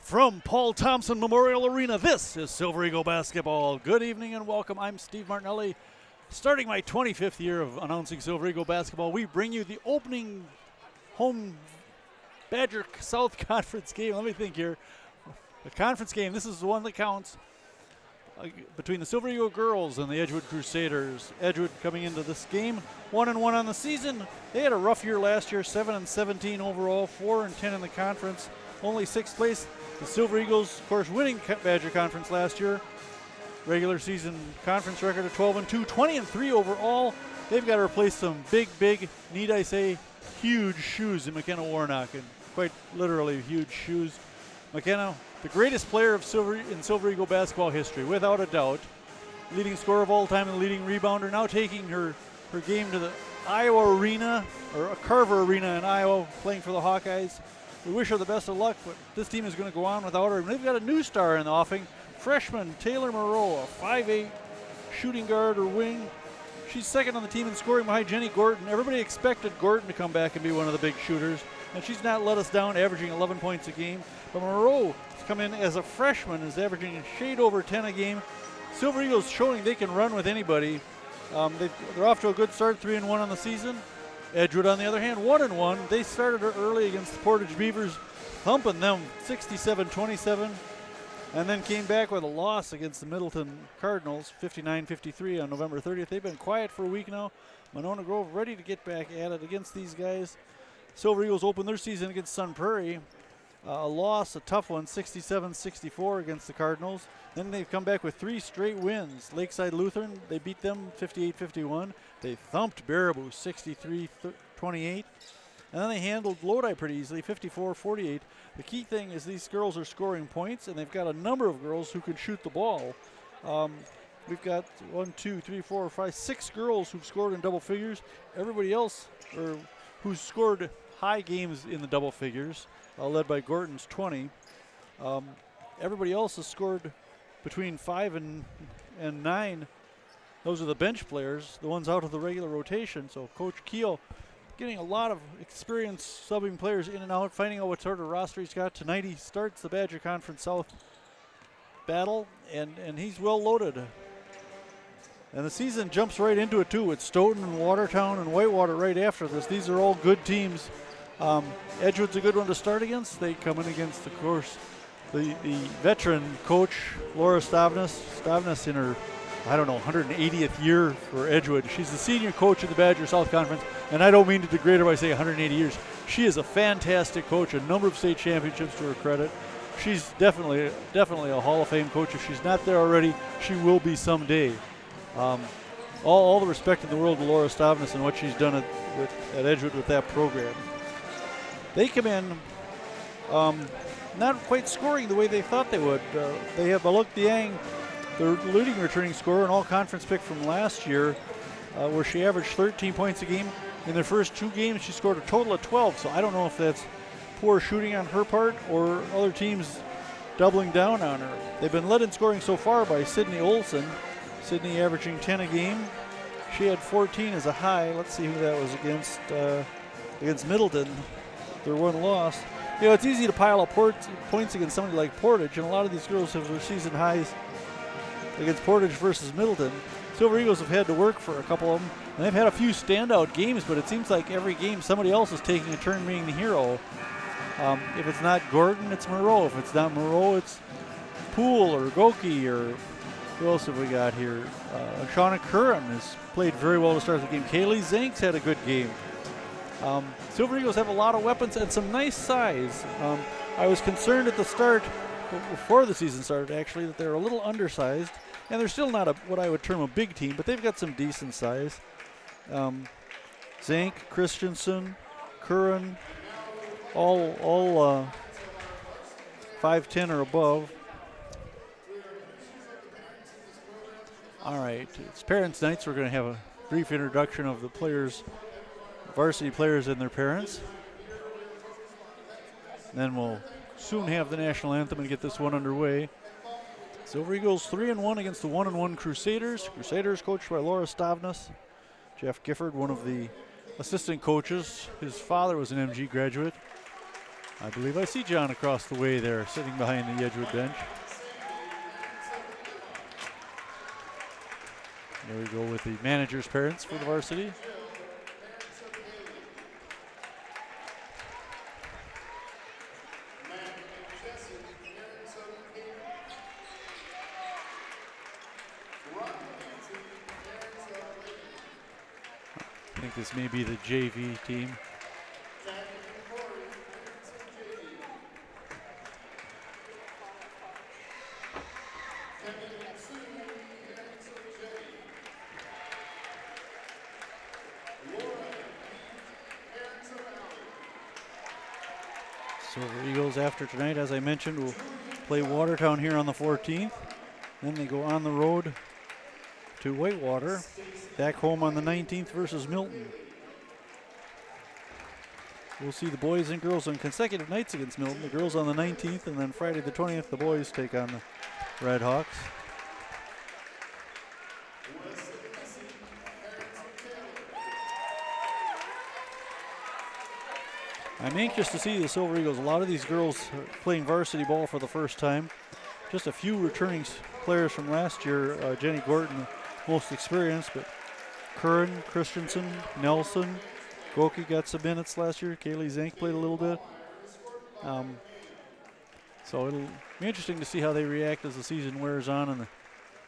From Paul Thompson Memorial Arena, this is Silver Eagle Basketball. Good evening and welcome. I'm Steve Martinelli. Starting my 25th year of announcing Silver Eagle Basketball, we bring you the opening home Badger South Conference game. Let me think here. The conference game, this is the one that counts, between the Silver Eagle girls and the Edgewood Crusaders. Edgewood coming into this game 1-1 on the season. They had a rough year last year, 7-17 overall, 4-10 in the conference, only sixth place. The Silver Eagles, of course, winning Badger Conference last year. Regular season conference record of 12-2, 20-3 overall. They've got to replace some big, need I say, huge shoes in McKenna Warnock, and quite literally huge shoes. McKenna, the greatest player of Silver Eagle basketball history, without a doubt. Leading scorer of all time and leading rebounder, now taking her game to the Iowa Arena, or a Carver Arena in Iowa, playing for the Hawkeyes. We wish her the best of luck, but this team is going to go on without her. And they've got a new star in the offing, freshman Taylor Moreau, a 5'8" shooting guard or wing. She's second on the team in scoring behind Jenny Gorton. Everybody expected Gorton to come back and be one of the big shooters, and she's not let us down, averaging 11 points a game. But Moreau has come in as a freshman, is averaging a shade over 10 a game. Silver Eagles showing they can run with anybody. They're off to a good start, 3-1 on the season. Edgewood, on the other hand, 1-1. They started early against the Portage Beavers, thumping them 67-27, and then came back with a loss against the Middleton Cardinals, 59-53 on November 30th. They've been quiet for a week now. Monona Grove ready to get back at it against these guys. Silver Eagles open their season against Sun Prairie. A loss, a tough one, 67-64 against the Cardinals. Then they've come back with three straight wins. Lakeside Lutheran, they beat them 58-51. They thumped Baraboo 63-28. And then they handled Lodi pretty easily, 54-48. The key thing is these girls are scoring points, and they've got a number of girls who can shoot the ball. We've got 6 girls who've scored in double figures. Everybody else who's scored high games in the double figures, led by Gorton's 20. Everybody else has scored between 5 and 9. Those are the bench players, the ones out of the regular rotation. So Coach Keel getting a lot of experience subbing players in and out, finding out what sort of roster he's got. Tonight he starts the Badger Conference South battle, and he's well loaded. And the season jumps right into it too, with Stoughton and Watertown and Whitewater right after this. These are all good teams. Edgewood's a good one to start against. They come in against, of course, the veteran coach, Laura Stavnes. Stavnes in her, 180th year for Edgewood. She's the senior coach of the Badger South Conference, and I don't mean to degrade her by saying 180 years. She is a fantastic coach, a number of state championships to her credit. She's definitely a Hall of Fame coach. If she's not there already, she will be someday. All the respect in the world to Laura Stavnes and what she's done at Edgewood with that program. They come in not quite scoring the way they thought they would. They have Baluk Diang, the leading returning scorer, an all-conference pick from last year, where she averaged 13 points a game. In their first 2 games, she scored a total of 12, so I don't know if that's poor shooting on her part or other teams doubling down on her. They've been led in scoring so far by Sydney Olson. Sydney averaging 10 a game. She had 14 as a high. Let's see who that was against Middleton. Their one loss. It's easy to pile up points against somebody like Portage, and a lot of these girls have their season highs against Portage versus Middleton. Silver Eagles have had to work for a couple of them, and they've had a few standout games, but it seems like every game somebody else is taking a turn being the hero. If it's not Gordon, it's Moreau. If it's not Moreau, it's Poole or Goki, or who else have we got here? Shauna Curran has played very well to start the game. Kaylee Zanks had a good game. Silver Eagles have a lot of weapons and some nice size. I was concerned at the start, before the season started actually, that they're a little undersized, and they're still not what I would term a big team, but they've got some decent size. Zank, Christensen, Curran, all 5'10" or above. All right, it's Parents' Night, so we're going to have a brief introduction of the players, varsity players and their parents. Then we'll soon have the national anthem and get this one underway. Silver Eagles 3-1 against the 1-1 Crusaders. Crusaders coached by Laura Stavnes. Jeff Gifford, one of the assistant coaches. His father was an MG graduate. I believe I see John across the way there, sitting behind the Edgewood bench. There we go with the manager's parents for the varsity. I think this may be the JV team. Silver Eagles, after tonight, as I mentioned, will play Watertown here on the 14th. Then they go on the road to Whitewater, back home on the 19th versus Milton. We'll see the boys and girls on consecutive nights against Milton. The girls on the 19th, and then Friday the 20th, the boys take on the Red Hawks. I'm anxious to see the Silver Eagles. A lot of these girls are playing varsity ball for the first time. Just a few returning players from last year. Jenny Gorton, most experienced, but Curran, Christensen, Nelson, Goki got some minutes last year. Kaylee Zank played a little bit. So it'll be interesting to see how they react as the season wears on and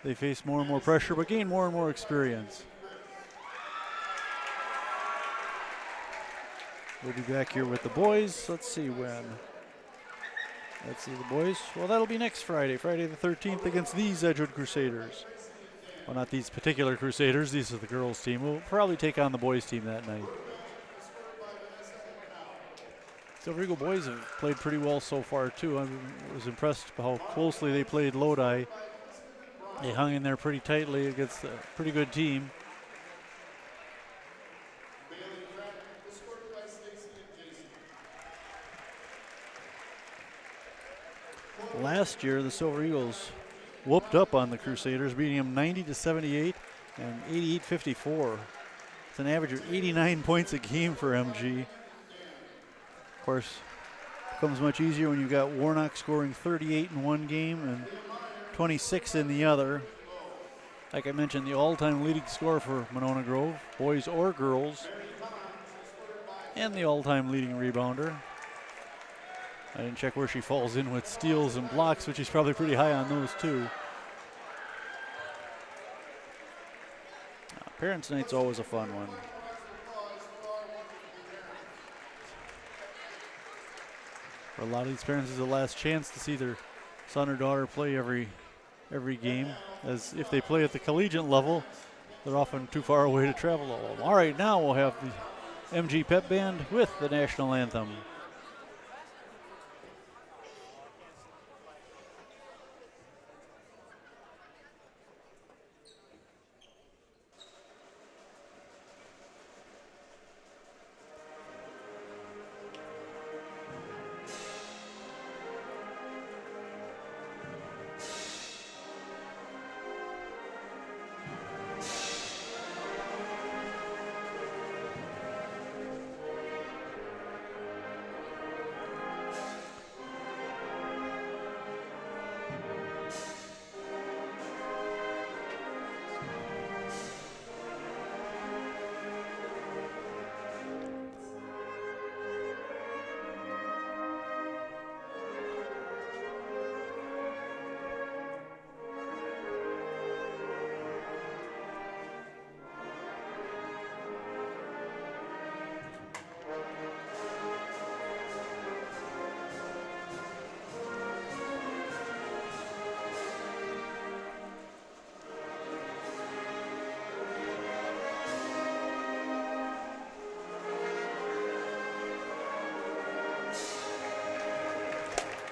they face more and more pressure, but gain more and more experience. We'll be back here with the boys. Let's see when. Let's see the boys. Well, that'll be next Friday, Friday the 13th, against these Edgewood Crusaders. Well, not these particular Crusaders. These are the girls' team. We'll probably take on the boys' team that night. Silver Eagle boys have played pretty well so far, too. I was impressed by how closely they played Lodi. They hung in there pretty tightly against a pretty good team. Last year, the Silver Eagles whooped up on the Crusaders, beating them 90-78 and 88-54. It's an average of 89 points a game for MG. Of course, it becomes much easier when you've got Warnock scoring 38 in one game and 26 in the other. Like I mentioned, the all-time leading scorer for Monona Grove, boys or girls, and the all-time leading rebounder. I didn't check where she falls in with steals and blocks, but she's probably pretty high on those too. Parents' Night's always a fun one. For a lot of these parents, it's the last chance to see their son or daughter play every game, as if they play at the collegiate level, they're often too far away to travel all. All right, now we'll have the MG Pep Band with the national anthem.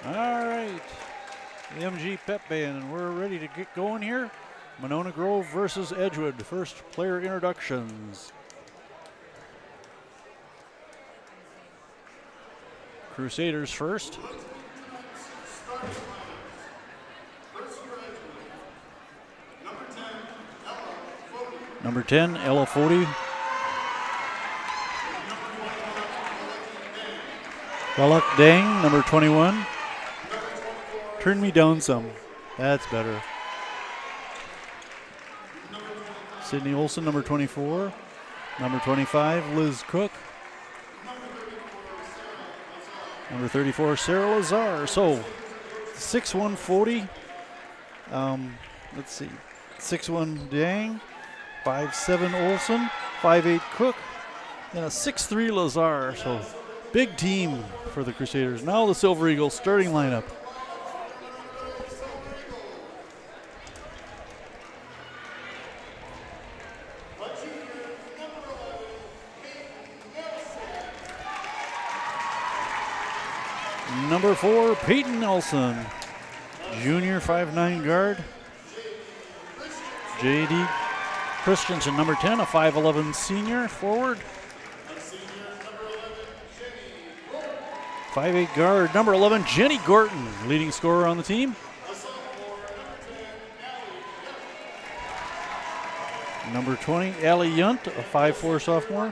All right, the MG Pep Band, and we're ready to get going here. Monona Grove versus Edgewood. First player introductions. Crusaders first. Number 10, Ella Fody. Belloc Dang, number 21. Turn me down some. That's better. Sydney Olson, number 24. Number 25, Liz Cook. Number 34, Sarah Lazar. So 6'1" 40. Let's see. 6'1" Dang. 5'7" Olson. 5'8" Cook. And a 6'3" Lazar. So big team for the Crusaders. Now the Silver Eagles starting lineup. Number 4, Peyton Nelson, junior 5'9" guard. J.D. Christensen, number 10, a 5'11" senior forward. 5'8" guard, number 11, Jenny Gorton, leading scorer on the team. Number 20, Allie Yunt, a 5'4" sophomore.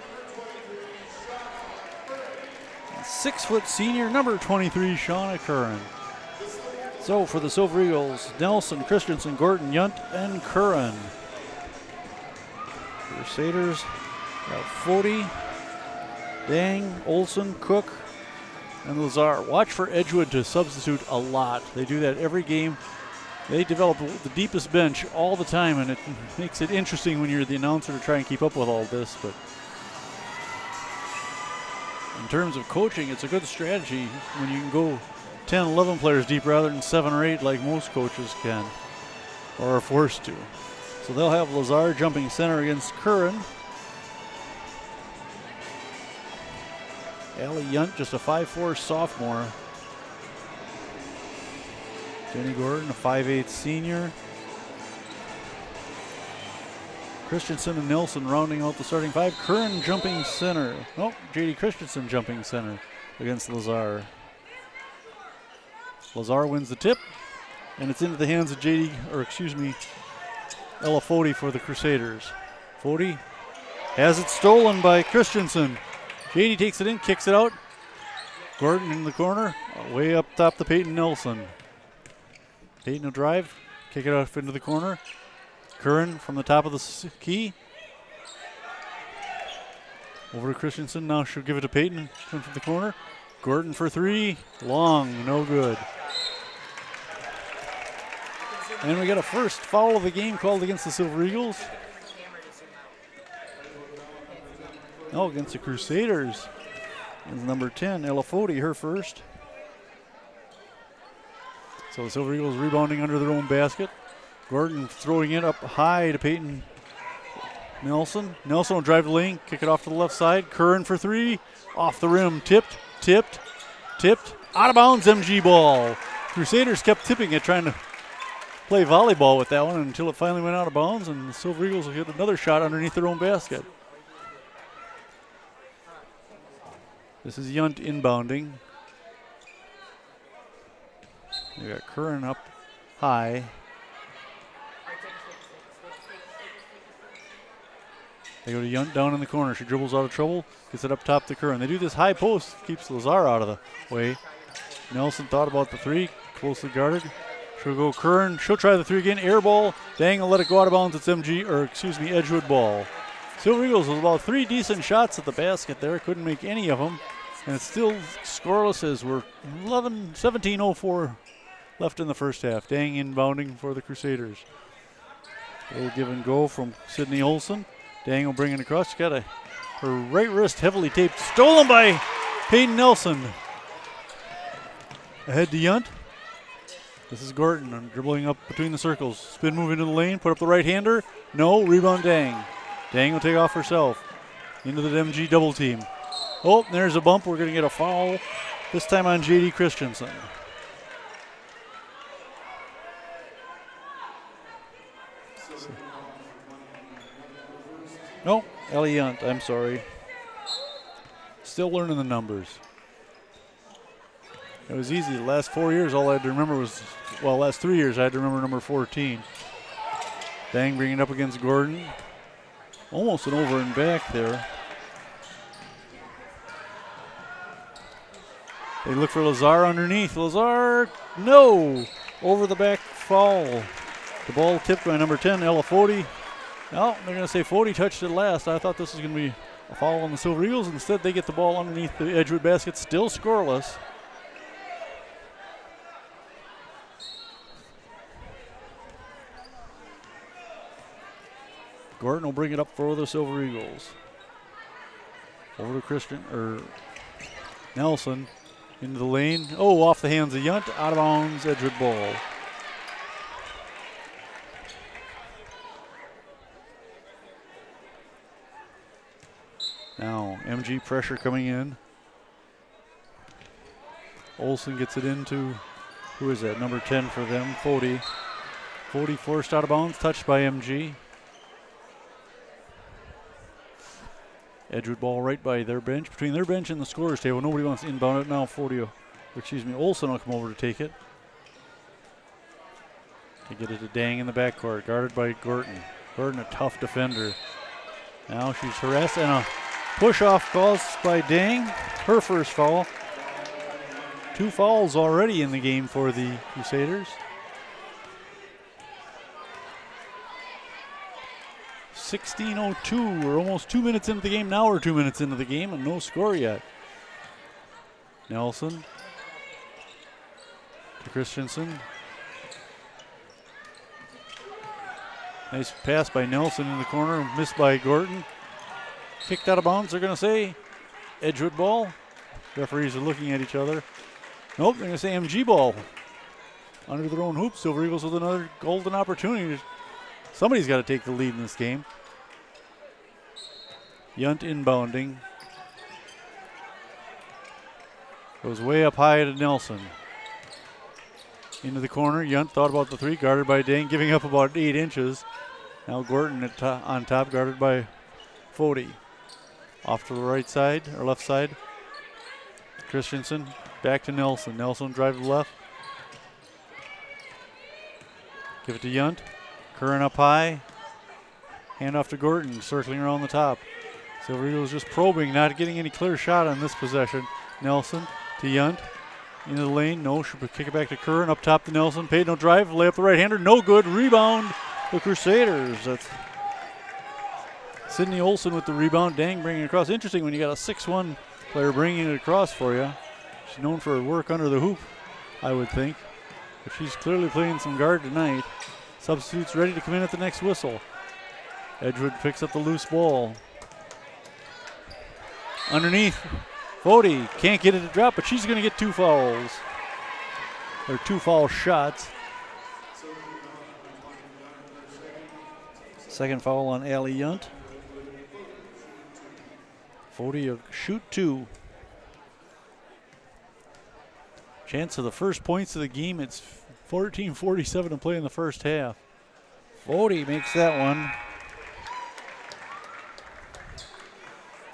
6' senior, number 23, Shauna Curran. So for the Silver Eagles, Nelson, Christensen, Gorton, Yunt, and Curran. Crusaders got Fody, Dang, Olson, Cook, and Lazar. Watch for Edgewood to substitute a lot. They do that every game. They develop the deepest bench all the time, and it makes it interesting when you're the announcer to try and keep up with all this. But in terms of coaching, it's a good strategy when you can go 10, 11 players deep rather than 7 or 8 like most coaches can or are forced to. So they'll have Lazar jumping center against Curran. Allie Yunt, just a 5'4" sophomore. Jenny Gordon, a 5'8" senior. Christensen and Nelson rounding out the starting 5. Curran jumping center. Oh, J.D. Christensen jumping center against Lazar. Lazar wins the tip, and it's into the hands of Ella Fody for the Crusaders. Fody has it stolen by Christensen. J.D. takes it in, kicks it out. Gordon in the corner, way up top to Peyton Nelson. Peyton will drive, kick it off into the corner. Curran from the top of the key. Over to Christensen, now she'll give it to Peyton from the corner. Gordon for 3, long, no good. And we got a first foul of the game called against the Silver Eagles. No, against the Crusaders. It's number 10, Ella Fody, her first. So the Silver Eagles rebounding under their own basket. Gordon throwing it up high to Peyton Nelson. Nelson will drive the lane, kick it off to the left side. Curran for 3, off the rim, tipped, out of bounds, MG ball. Crusaders kept tipping it, trying to play volleyball with that one until it finally went out of bounds, and the Silver Eagles will get another shot underneath their own basket. This is Yunt inbounding. They got Curran up high. They go to Yunt down in the corner. She dribbles out of trouble, gets it up top to Curran. They do this high post, keeps Lazar out of the way. Nelson thought about the 3, closely guarded. She'll go Curran. She'll try the 3 again. Air ball. Dang will let it go out of bounds. It's Edgewood ball. Silver Eagles with about 3 decent shots at the basket there. Couldn't make any of them. And it's still scoreless as we're 17:04 left in the first half. Dang inbounding for the Crusaders. A little give and go from Sydney Olson. Dang will bring it across. She's got her right wrist heavily taped. Stolen by Peyton Nelson. Ahead to Yunt. This is Gorton dribbling up between the circles. Spin move into the lane. Put up the right-hander. No. Rebound Dang. Dang will take off herself. Into the MG double team. Oh, there's a bump. We're going to get a foul. This time on J.D. Christensen. No, Ellie Yunt, I'm sorry. Still learning the numbers. It was easy. The last 4 years, all I had to remember was, well, last 3 years, I had to remember number 14. Dang bringing it up against Gordon. Almost an over and back there. They look for Lazar underneath. Lazar, no! Over the back foul. The ball tipped by number 10, Ella Fody. Well, they're going to say Fody touched it last. I thought this was going to be a foul on the Silver Eagles. Instead, they get the ball underneath the Edgewood basket, still scoreless. Gordon will bring it up for the Silver Eagles. Over to Nelson into the lane. Oh, off the hands of Yunt, out of bounds, Edgewood ball. Now, MG pressure coming in. Olsen gets it into, who is that? Number 10 for them, Fody. Fody forced out of bounds, touched by MG. Edgewood ball right by their bench. Between their bench and the scorer's table, nobody wants to inbound it. Now Olsen will come over to take it. To get it to Dang in the backcourt, guarded by Gordon. Gordon, a tough defender. Now she's harassed, and a push-off caused by Dang. Her first foul. 2 fouls already in the game for the Crusaders. 16:02. We're almost 2 minutes into the game. Now we're 2 minutes into the game and no score yet. Nelson to Christensen. Nice pass by Nelson in the corner, missed by Gordon. Kicked out of bounds, they're going to say. Edgewood ball. Referees are looking at each other. Nope, they're going to say MG ball. Under their own hoop, Silver Eagles with another golden opportunity. Somebody's got to take the lead in this game. Yunt inbounding. Goes way up high to Nelson. Into the corner. Yunt thought about the 3, guarded by Dang, giving up about 8 inches. Now Gordon on top, guarded by Fody. Off to the right side, or left side. Christensen back to Nelson. Nelson drive to the left. Give it to Yunt. Curran up high. Hand off to Gordon, circling around the top. Silver Eagles just probing, not getting any clear shot on this possession. Nelson to Yunt. Into the lane, no, should kick it back to Curran, up top to Nelson. Paid no drive, lay up the right-hander, no good. Rebound, the Crusaders. That's Sydney Olsen with the rebound. Dang bringing it across. Interesting when you got a 6'1" player bringing it across for you. She's known for her work under the hoop, I would think. But she's clearly playing some guard tonight. Substitutes ready to come in at the next whistle. Edgewood picks up the loose ball. Underneath, Fody can't get it to drop, but she's going to get 2 fouls. Or 2 foul shots. Second foul on Allie Yunt. Fody will shoot 2. Chance of the first points of the game. It's 14:47 to play in the first half. Fody makes that one.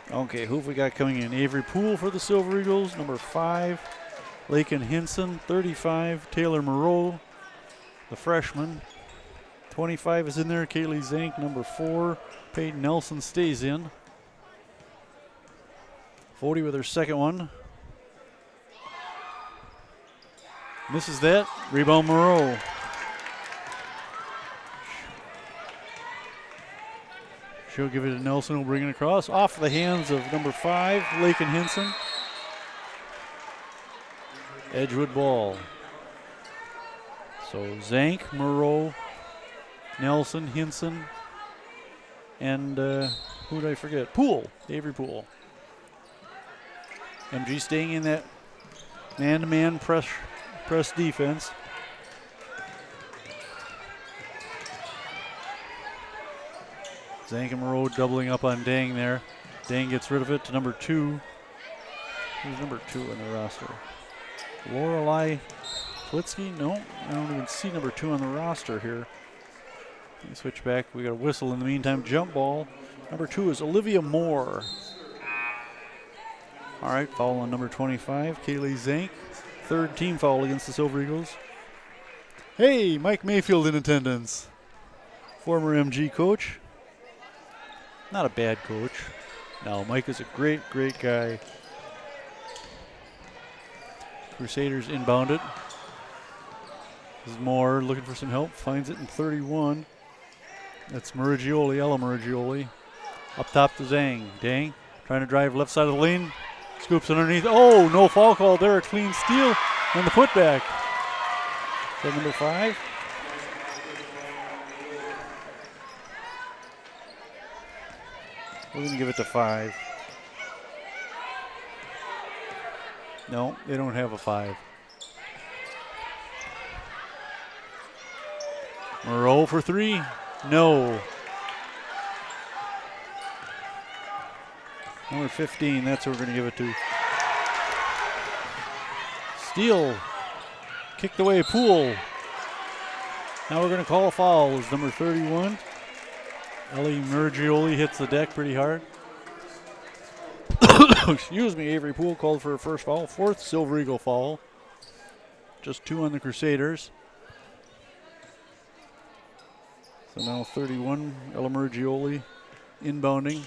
Okay, who have we got coming in? Avery Poole for the Silver Eagles, number 5. Lakin Hinson, 35. Taylor Moreau, the freshman. 25 is in there. Kaylee Zank, number 4. Peyton Nelson stays in. Fody with her second one. Misses that. Rebound Moreau. She'll give it to Nelson, who'll bring it across. Off the hands of number 5, Lakin Hinson. Edgewood ball. So Zank, Moreau, Nelson, Hinson, and who did I forget? Poole, Avery Poole. MG staying in that man-to-man press defense. Zank and Moreau doubling up on Dang there. Dang gets rid of it to number 2. Who's number 2 on the roster? Lorelei Plitsky? No, I don't even see number 2 on the roster here. Let me switch back. We got a whistle in the meantime. Jump ball. Number 2 is Olivia Moore. All right, foul on number 25, Kaylee Zank. 3rd team foul against the Silver Eagles. Hey, Mike Mayfield in attendance. Former MG coach. Not a bad coach. No, Mike is a great, great guy. Crusaders inbound it. This is Moore looking for some help. Finds it in 31. That's Merigioli, Ella Merigioli. Up top to Zhang. Dang, trying to drive left side of the lane. Scoops underneath. Oh, no foul call there. A clean steal and the putback. Is that number 5? We're going to give it to 5. No, they don't have a 5. Moreau for 3. No. Number 15, that's what we're going to give it to. Steal. Kicked away, Poole. Now we're going to call a foul. It's number 31. Ellie Merigioli hits the deck pretty hard. Excuse me, Avery Poole called for a first foul. 4th Silver Eagle foul. Just 2 on the Crusaders. So now 31, Ella Merigioli inbounding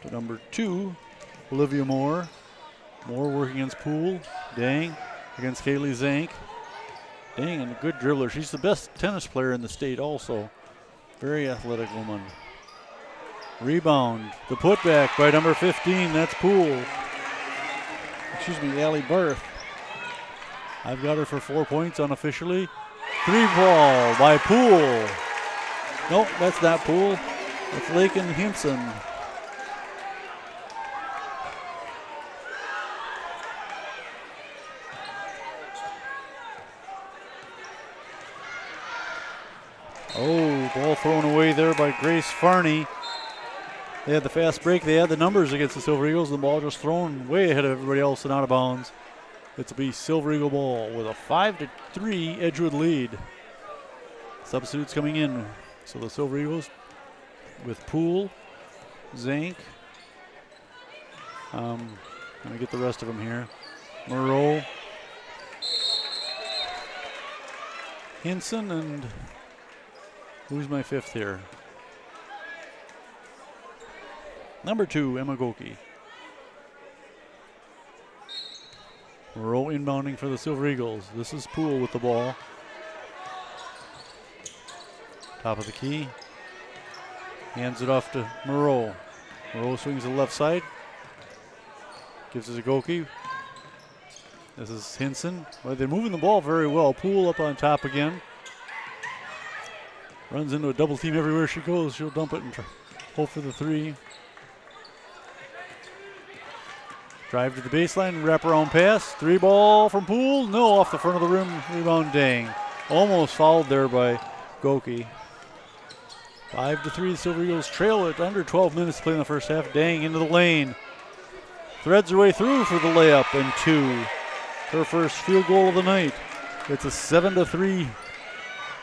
to number 2, Olivia Moore. Moore working against Poole. Dang, against Kaylee Zank. Dang, and a good dribbler. She's the best tennis player in the state also. Very athletic woman. Rebound. The putback by number 15. That's Poole. Excuse me, Allie Barth. I've got her for 4 points unofficially. 3-ball by Poole. Nope, that's not Poole. It's Lakin Hinson. Oh, ball thrown away there by Grace Farney. They had the fast break. They had the numbers against the Silver Eagles. The ball just thrown way ahead of everybody else and out of bounds. It's a Silver Eagle ball with a 5-3 Edgewood lead. Substitutes coming in. So the Silver Eagles with Poole, Zank. Let me get the rest of them here. Moreau, Hinson, and who's my 5th here? Number 2, Emma Goki. Moreau inbounding for the Silver Eagles. This is Poole with the ball. Top of the key. Hands it off to Moreau. Moreau swings to the left side. Gives it to Goki. This is Hinson. Well, they're moving the ball very well. Poole up on top again. Runs into a double team everywhere she goes. She'll dump it and hope for the 3. Drive to the baseline, wraparound pass. 3-ball from Poole. No, off the front of the rim. Rebound, Dang. Almost fouled there by Goki. 5-3, the Silver Eagles trail it. Under 12 minutes to play in the first half. Dang into the lane. Threads her way through for the layup and 2. Her first field goal of the night. It's a 7-3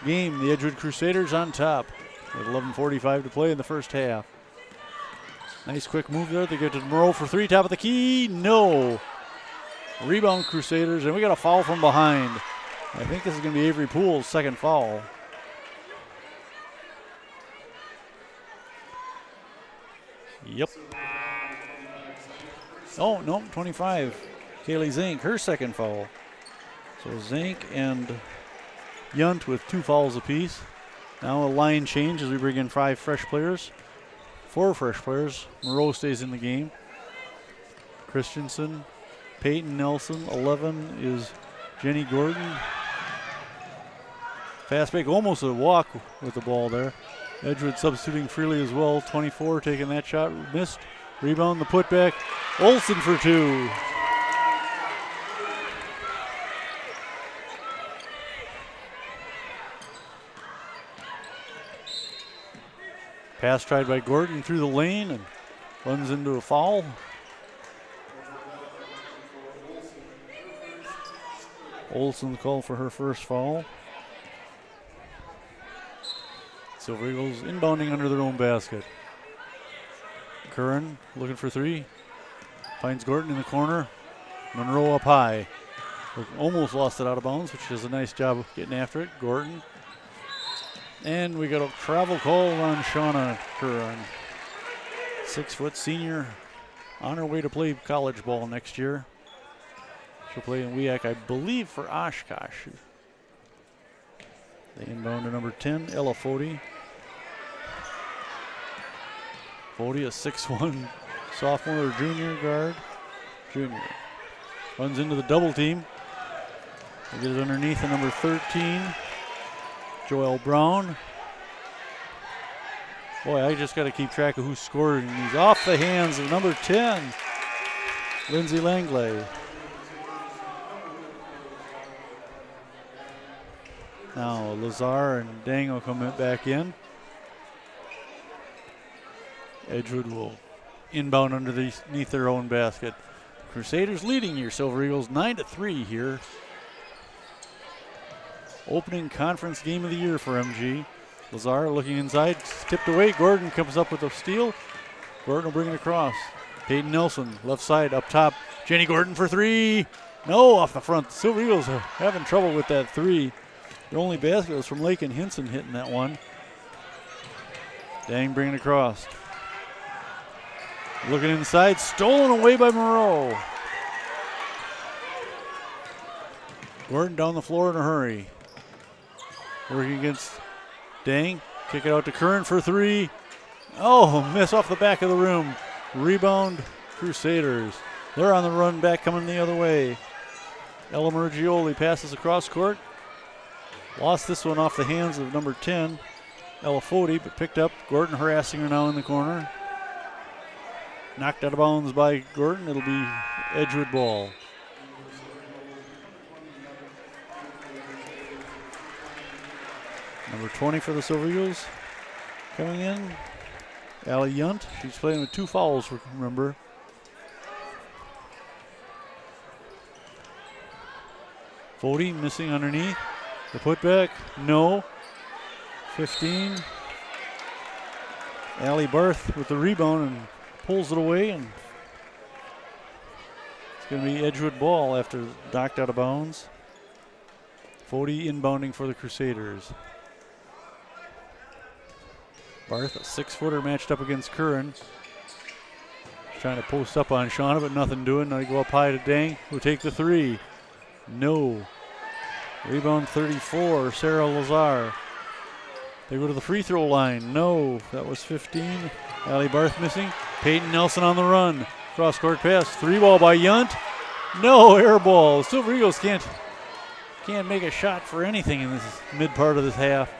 game. The Edgewood Crusaders on top with 11:45 to play in the first half. Nice quick move there. They get to Moreau for 3. Top of the key. No. Rebound Crusaders, and we got a foul from behind. I think this is going to be Avery Poole's second foul. Yep. Oh, no, 25. Kaylee Zink, her second foul. So Zink and Yunt with 2 fouls apiece. Now a line change as we bring in 5 fresh players. 4 fresh players. Moreau stays in the game. Christensen, Peyton Nelson. 11 is Jenny Gordon. Fast break, almost a walk with the ball there. Edgewood substituting freely as well. 24 taking that shot, missed. Rebound, the putback. Olsen for 2. Pass tried by Gordon through the lane and runs into a foul. Olsen called for her first foul. Silver Eagles inbounding under their own basket. Curran looking for 3. Finds Gordon in the corner. Monroe up high. Almost lost it out of bounds, which does a nice job of getting after it. Gordon. And we got a travel call on Shauna Curran. 6-foot senior on her way to play college ball next year. She'll play in WEAC, I believe, for Oshkosh. They inbound to number 10, Ella Fody. Fody, a 6'1" sophomore or junior guard. Junior. Runs into the double team. They get it underneath the number 13, Joelle Brown. Boy, I just got to keep track of who scored. And he's off the hands of number 10, Lindsay Langley. Now Lazar and Dang will come back in. Edgewood will inbound underneath their own basket. Crusaders leading your Silver Eagles 9-3 here. Opening conference game of the year for MG. Lazar looking inside, tipped away. Gordon comes up with a steal. Gordon will bring it across. Peyton Nelson, left side, up top. Jenny Gordon for three. No, off the front. The Silver Eagles are having trouble with that three. The only basket was from Lake and Hinson hitting that one. Dang bringing it across. Looking inside, stolen away by Moreau. Gordon down the floor in a hurry. Working against Dang. Kick it out to Curran for three. Oh, miss off the back of the rim. Rebound, Crusaders. They're on the run back coming the other way. Ella Murgioli passes across court. Lost this one off the hands of number 10, Ella Fody, but picked up. Gordon harassing her now in the corner. Knocked out of bounds by Gordon. It'll be Edgewood ball. Number 20 for the Silver Eagles coming in. Allie Yunt. She's playing with 2 fouls, remember. Fody missing underneath. The putback, no. 15. Allie Barth with the rebound and pulls it away, and it's going to be Edgewood ball after knocked out of bounds. Fody inbounding for the Crusaders. Barth, a 6-footer matched up against Curran. Trying to post up on Shauna, but nothing doing. Now they go up high to Dang, who take the three. No. Rebound 34, Sarah Lazar. They go to the free throw line. No, that was 15. Allie Barth missing. Peyton Nelson on the run. Cross court pass. 3-ball by Yunt. No, air ball. Silver Eagles can't make a shot for anything in this mid part of this half.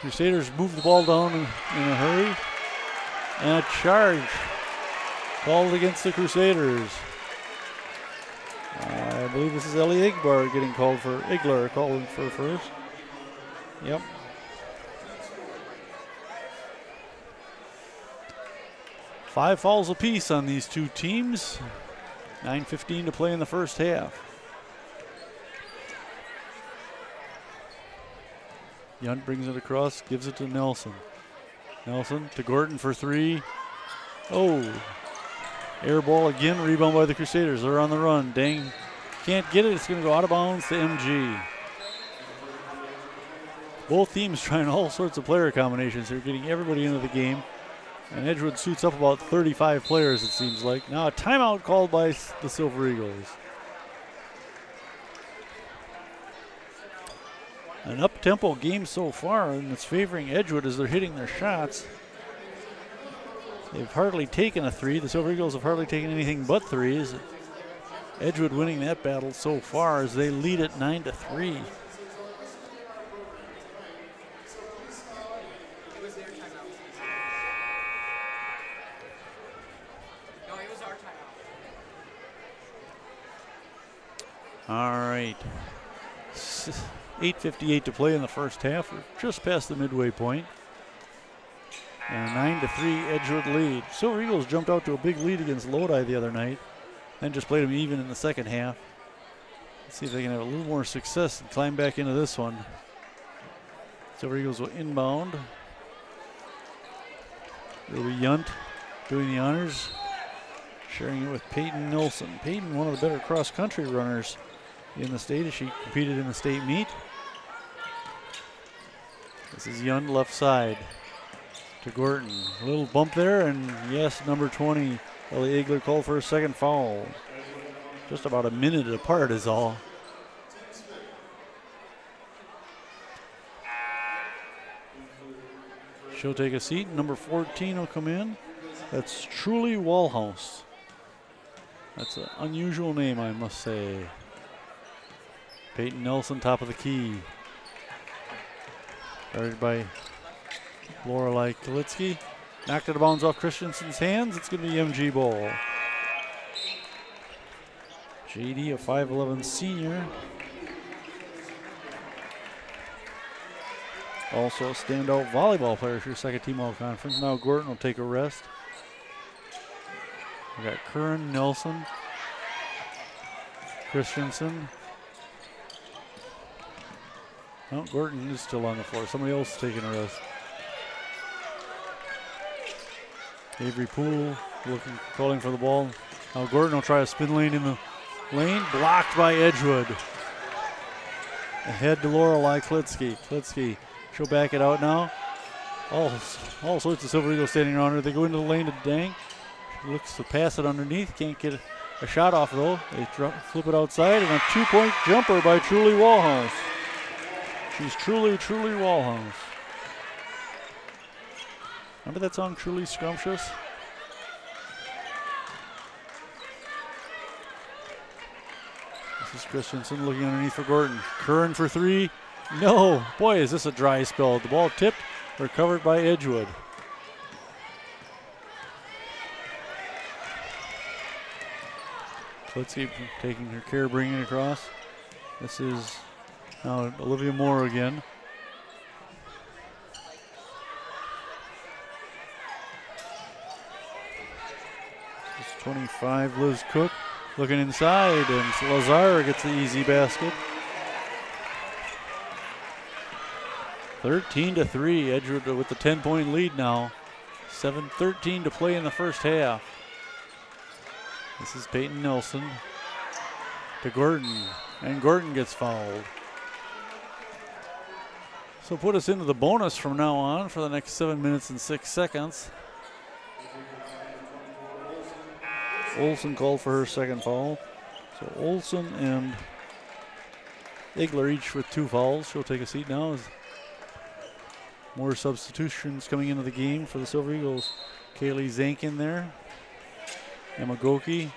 Crusaders move the ball down in a hurry. And a charge called against the Crusaders. I believe this is Ellie Igbar getting called for. Igler called for first. Yep. Five fouls apiece on these two teams. 9:15 to play in the first half. Yunt brings it across, gives it to Nelson. Nelson to Gordon for three. Oh, air ball again, rebound by the Crusaders. They're on the run. Dang, can't get it. It's going to go out of bounds to MG. Both teams trying all sorts of player combinations. They're getting everybody into the game. And Edgewood suits up about 35 players, it seems like. Now a timeout called by the Silver Eagles. An up-tempo game so far, and it's favoring Edgewood as they're hitting their shots. They've hardly taken a three. The Silver Eagles have hardly taken anything but threes. Edgewood winning that battle so far as they lead it 9-3. All right. 8:58 to play in the first half. We're just past the midway point. And a 9-3 Edgewood lead. Silver Eagles jumped out to a big lead against Lodi the other night. Then just played them even in the second half. Let's see if they can have a little more success and climb back into this one. Silver Eagles will inbound. It'll be Yunt doing the honors. Sharing it with Peyton Nilsson. Peyton, one of the better cross-country runners in the state as she competed in the state meet. This is Yunt left side to Gordon. A little bump there, and yes, number 20, Ellie Igler called for a second foul. Just about a minute apart is all. She'll take a seat. Number 14 will come in. That's Truly Walhouse. That's an unusual name, I must say. Peyton Nelson, top of the key. Guarded by Lorelei Kalitsky. Knocked out of bounds off Christensen's hands. It's going to be MG ball. JD, a 5'11 senior. Also a standout volleyball player for your second team all conference. Now Gordon will take a rest. We got Curran, Nelson, Christensen. No, Gordon is still on the floor. Somebody else is taking a rest. Avery Poole looking, calling for the ball. Now Gordon will try a spin lane in the lane. Blocked by Edgewood. Ahead to Lorelei Klitsky. Klitsky, she'll back it out now. All sorts of Silver Eagles standing around her. They go into the lane to Dang. She looks to pass it underneath. Can't get a shot off though. They flip it outside, and a 2-point jumper by Truly Walhouse. She's Truly Walhouse. Remember that song, Truly Scrumptious? This is Christensen looking underneath for Gordon. Curran for three. No. Boy, is this a dry spell. The ball tipped, recovered by Edgewood. Klitsky taking her care, bringing it across. This is now Olivia Moore again. This is 25, Liz Cook looking inside, and Lazar gets the easy basket. 13-3, Edgewood with the 10-point lead now. 7:13 to play in the first half. This is Peyton Nelson to Gordon, and Gordon gets fouled. So put us into the bonus from now on for the next 7 minutes and 6 seconds. Olsen called for her second foul. So Olsen and Igler each with 2 fouls. She'll take a seat now as more substitutions coming into the game for the Silver Eagles. Kaylee Zank in there. Emma Goki.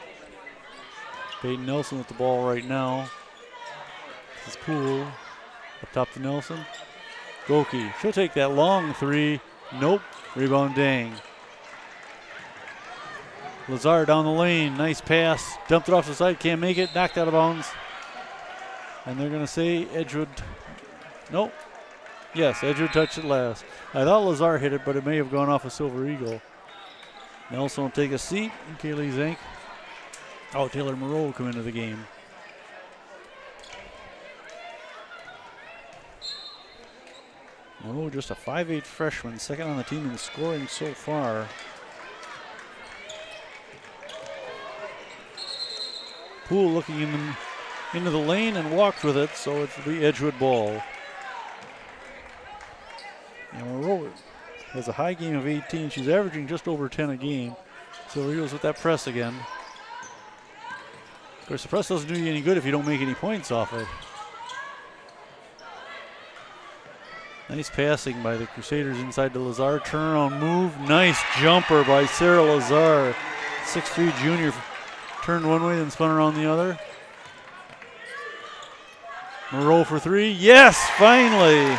Peyton Nelson with the ball right now. This is Poole up top to Nelson. Goki, she'll take that long three. Nope. Rebound Dang. Lazar down the lane. Nice pass. Dumped it off the side. Can't make it. Knocked out of bounds. And they're going to say Edgewood. Nope. Yes, Edgewood touched it last. I thought Lazar hit it, but it may have gone off a Silver Eagle. Nelson will take a seat. And Kaylee Zank. Oh, Taylor Moreau will come into the game. Moreau, just a 5'8 freshman, second on the team in scoring so far. Poole looking into the lane and walked with it, so it's the Edgewood ball. And Moreau has a high game of 18. She's averaging just over 10 a game. So he goes with that press again. Of course, the press doesn't do you any good if you don't make any points off it. Nice passing by the Crusaders inside the Lazar. Turnaround move. Nice jumper by Sarah Lazar. 6'3 junior. Turned one way, then spun around the other. Moreau for three. Yes, finally.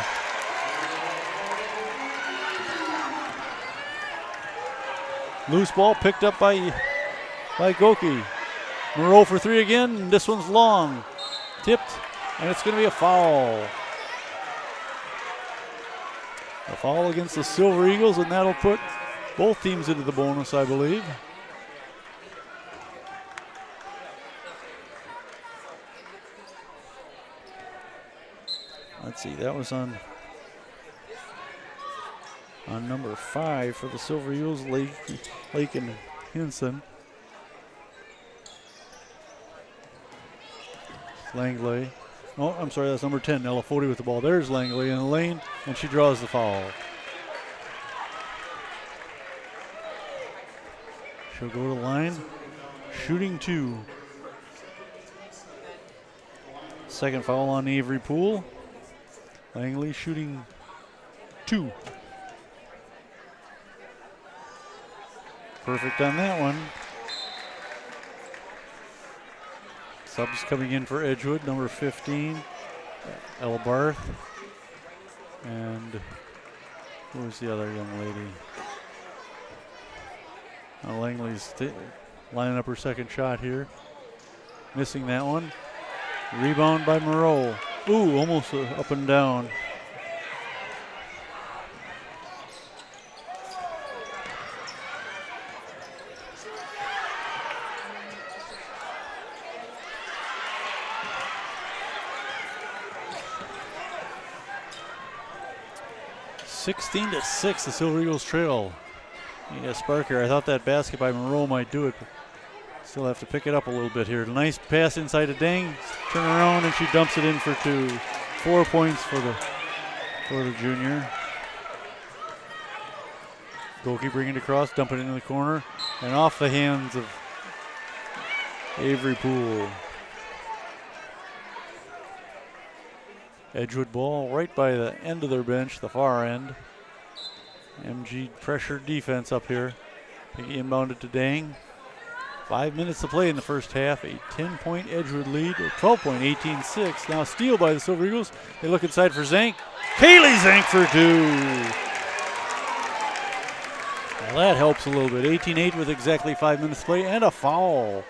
Loose ball picked up by Goki. Moreau for three again. This one's long. Tipped, and it's going to be a foul. A foul against the Silver Eagles, and that'll put both teams into the bonus, I believe. Let's see, that was on number 5 for the Silver Eagles, Lake and Hinson. Langley. Oh, I'm sorry, that's number 10, Ella Fody with the ball. There's Langley in the lane, and she draws the foul. She'll go to the line, shooting 2. Second foul on Avery Poole. Langley shooting 2. Perfect on that one. Subs coming in for Edgewood, number 15, Ella Barth. And who was the other young lady? Langley's lining up her second shot here. Missing that one. Rebound by Moreau. Ooh, almost up and down. (16-6), the Silver Eagles trail. Need a spark here. I thought that basket by Moreau might do it, but still have to pick it up a little bit here. Nice pass inside to Dang. Turn around and she dumps it in for 2. 4 points for the junior. Goki bringing it across, dump it into the corner, and off the hands of Avery Poole. Edgewood ball right by the end of their bench, the far end. MG pressure defense up here. They inbounded to Dang. 5 minutes to play in the first half. A 10-point Edgewood lead, or 12-point, 18-6. Now steal by the Silver Eagles. They look inside for Zank. Kaylee Zank for 2. Well, that helps a little bit. 18-8 with exactly 5 minutes to play and a foul.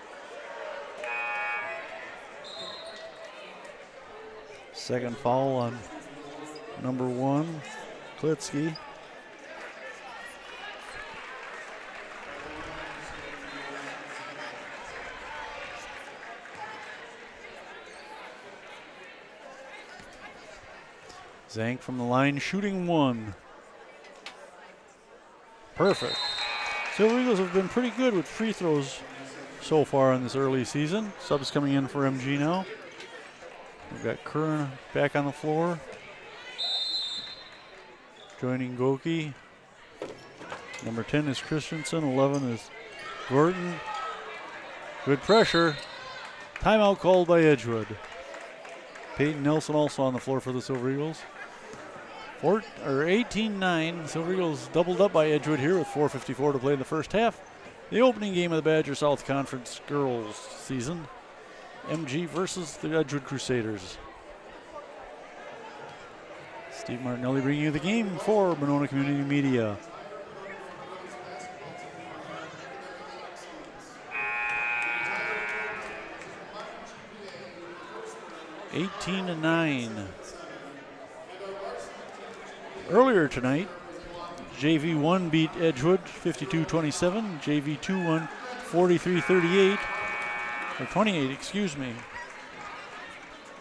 Second foul on number 1, Klitsky. Zank from the line, shooting 1. Perfect. Silver Eagles have been pretty good with free throws so far in this early season. Subs coming in for MG now. We've got Curran back on the floor. Joining Goki. Number 10 is Christensen. 11 is Gordon. Good pressure. Timeout called by Edgewood. Peyton Nelson also on the floor for the Silver Eagles. 18-9. Silver Eagles doubled up by Edgewood here with 4:54 to play in the first half. The opening game of the Badger South Conference girls season. MG versus the Edgewood Crusaders. Steve Martinelli bringing you the game for Monona Community Media. (18-9). Earlier tonight, JV 1 beat Edgewood 52-27. JV 2 won 43-38. Or 28, excuse me.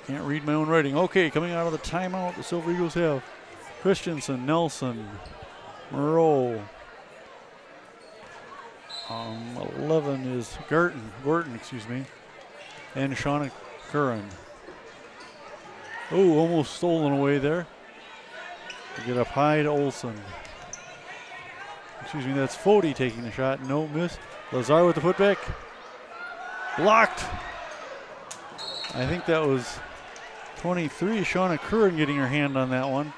Can't read my own writing. Okay, coming out of the timeout, the Silver Eagles have Christensen, Nelson, Moreau. 11 is Gordon, excuse me. And Shauna Curran. Oh, almost stolen away there. To get up high to Olsen. Excuse me, that's Fody taking the shot. No miss. Lazar with the putback. Blocked. I think that was 23. Shauna Curran getting her hand on that one.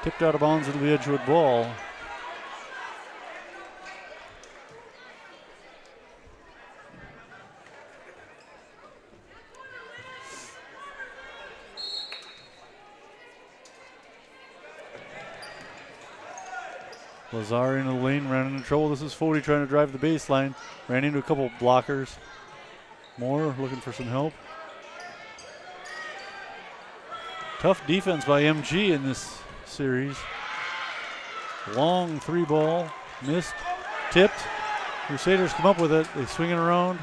Tipped out of bounds. It'll be Edgewood ball. Lazar into the lane, ran into trouble. This is Fody trying to drive the baseline. Ran into a couple blockers. Moore looking for some help. Tough defense by MG in this series. Long 3 ball, missed, tipped. Crusaders come up with it. They swing it around.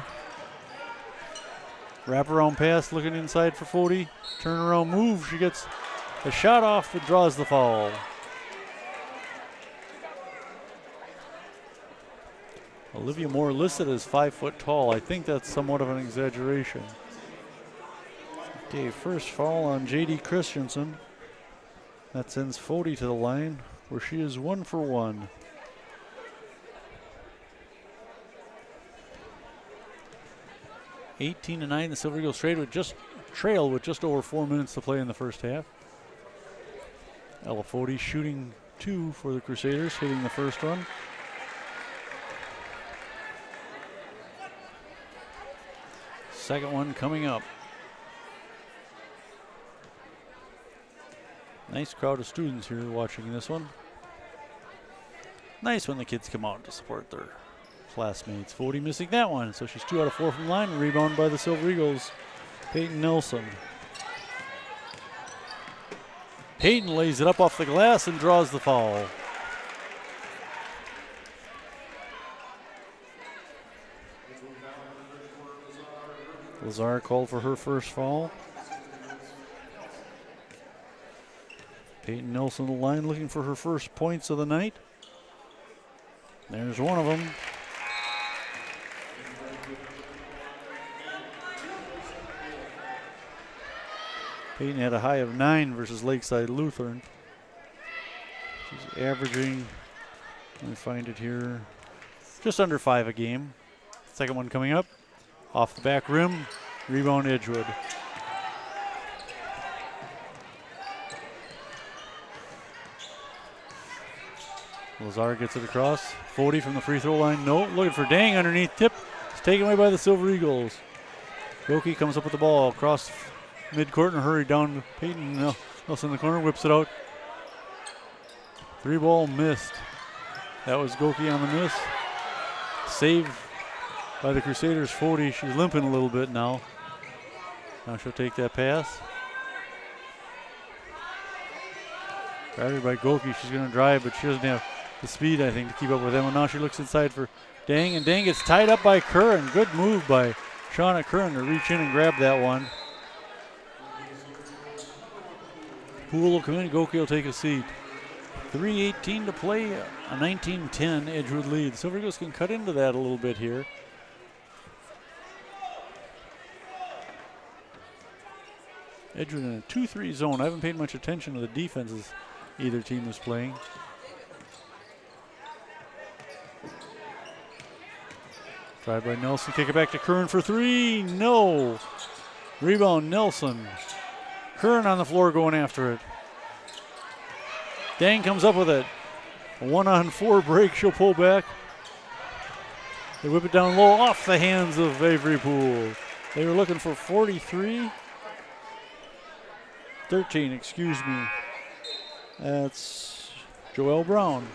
Wraparound pass looking inside for Fody. Turnaround move. She gets a shot off but draws the foul. Olivia Moore listed as 5 foot tall. I think that's somewhat of an exaggeration. Okay, first foul on JD Christensen. That sends Fody to the line where she is 1 for 1. (18-9), the Silver Eagles trade with just trail with just over 4 minutes to play in the first half. Elafodi shooting 2 for the Crusaders, hitting the first one. Second one coming up. Nice crowd of students here watching this one. Nice when the kids come out to support their classmates. Fody missing that one, so she's 2 out of 4 from the line. Rebound by the Silver Eagles, Peyton Nelson. Peyton lays it up off the glass and draws the foul. Lazar called for her first foul. Peyton Nelson on the line looking for her first points of the night. There's one of them. Peyton had a high of 9 versus Lakeside Lutheran. She's averaging, let me find it here, just under 5 a game. Second one coming up. Off the back rim, rebound Edgewood. Lazar gets it across. Fody from the free throw line. No, looking for Dang underneath. Tip. It's taken away by the Silver Eagles. Goki comes up with the ball across midcourt in a hurry down to Peyton Nelson in the corner. Whips it out. 3-ball missed. That was Goki on the miss. Save by the Crusaders. Fody. She's limping a little bit now. Now she'll take that pass. Guarded by Goki. She's going to drive, but she doesn't have the speed, I think, to keep up with them. And now she looks inside for Dang, and Dang gets tied up by Curran. Good move by Shauna Curran to reach in and grab that one. Poole will come in. Goki will take a seat. 3:18 to play. A 19-10 Edgewood lead. Silver Eagles can cut into that a little bit here. Edgewood in a 2-3 zone. I haven't paid much attention to the defenses either team is playing. Tried by Nelson. Kick it back to Curran for 3. No. Rebound Nelson. Curran on the floor going after it. Dang comes up with it. A 1-on-4 break. She'll pull back. They whip it down low off the hands of Avery Poole. They were looking for 43. 13, excuse me. That's Joelle Brown.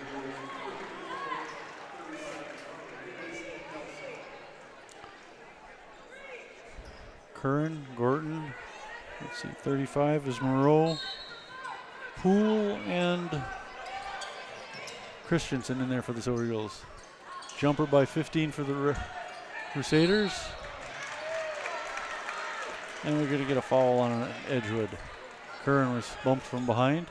Curran, Gorton. Let's see, 35 is Moreau. Poole and Christensen in there for the Silver Eagles. Jumper by 15 for the Crusaders. And we're going to get a foul on Edgewood. Curran was bumped from behind.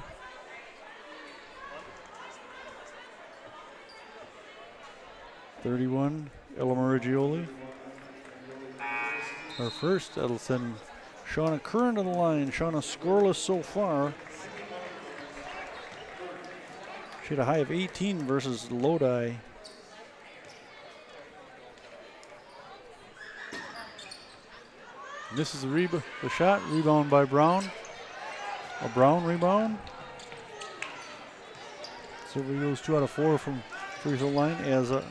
.31, Ella Marigioli. Our first, that'll send Shauna Curran to the line. Shauna scoreless so far. She had a high of 18 versus Lodi. This is the shot, rebound by Brown. A Brown rebound. Silver Eagles 2 out of 4 from free throw line, as well,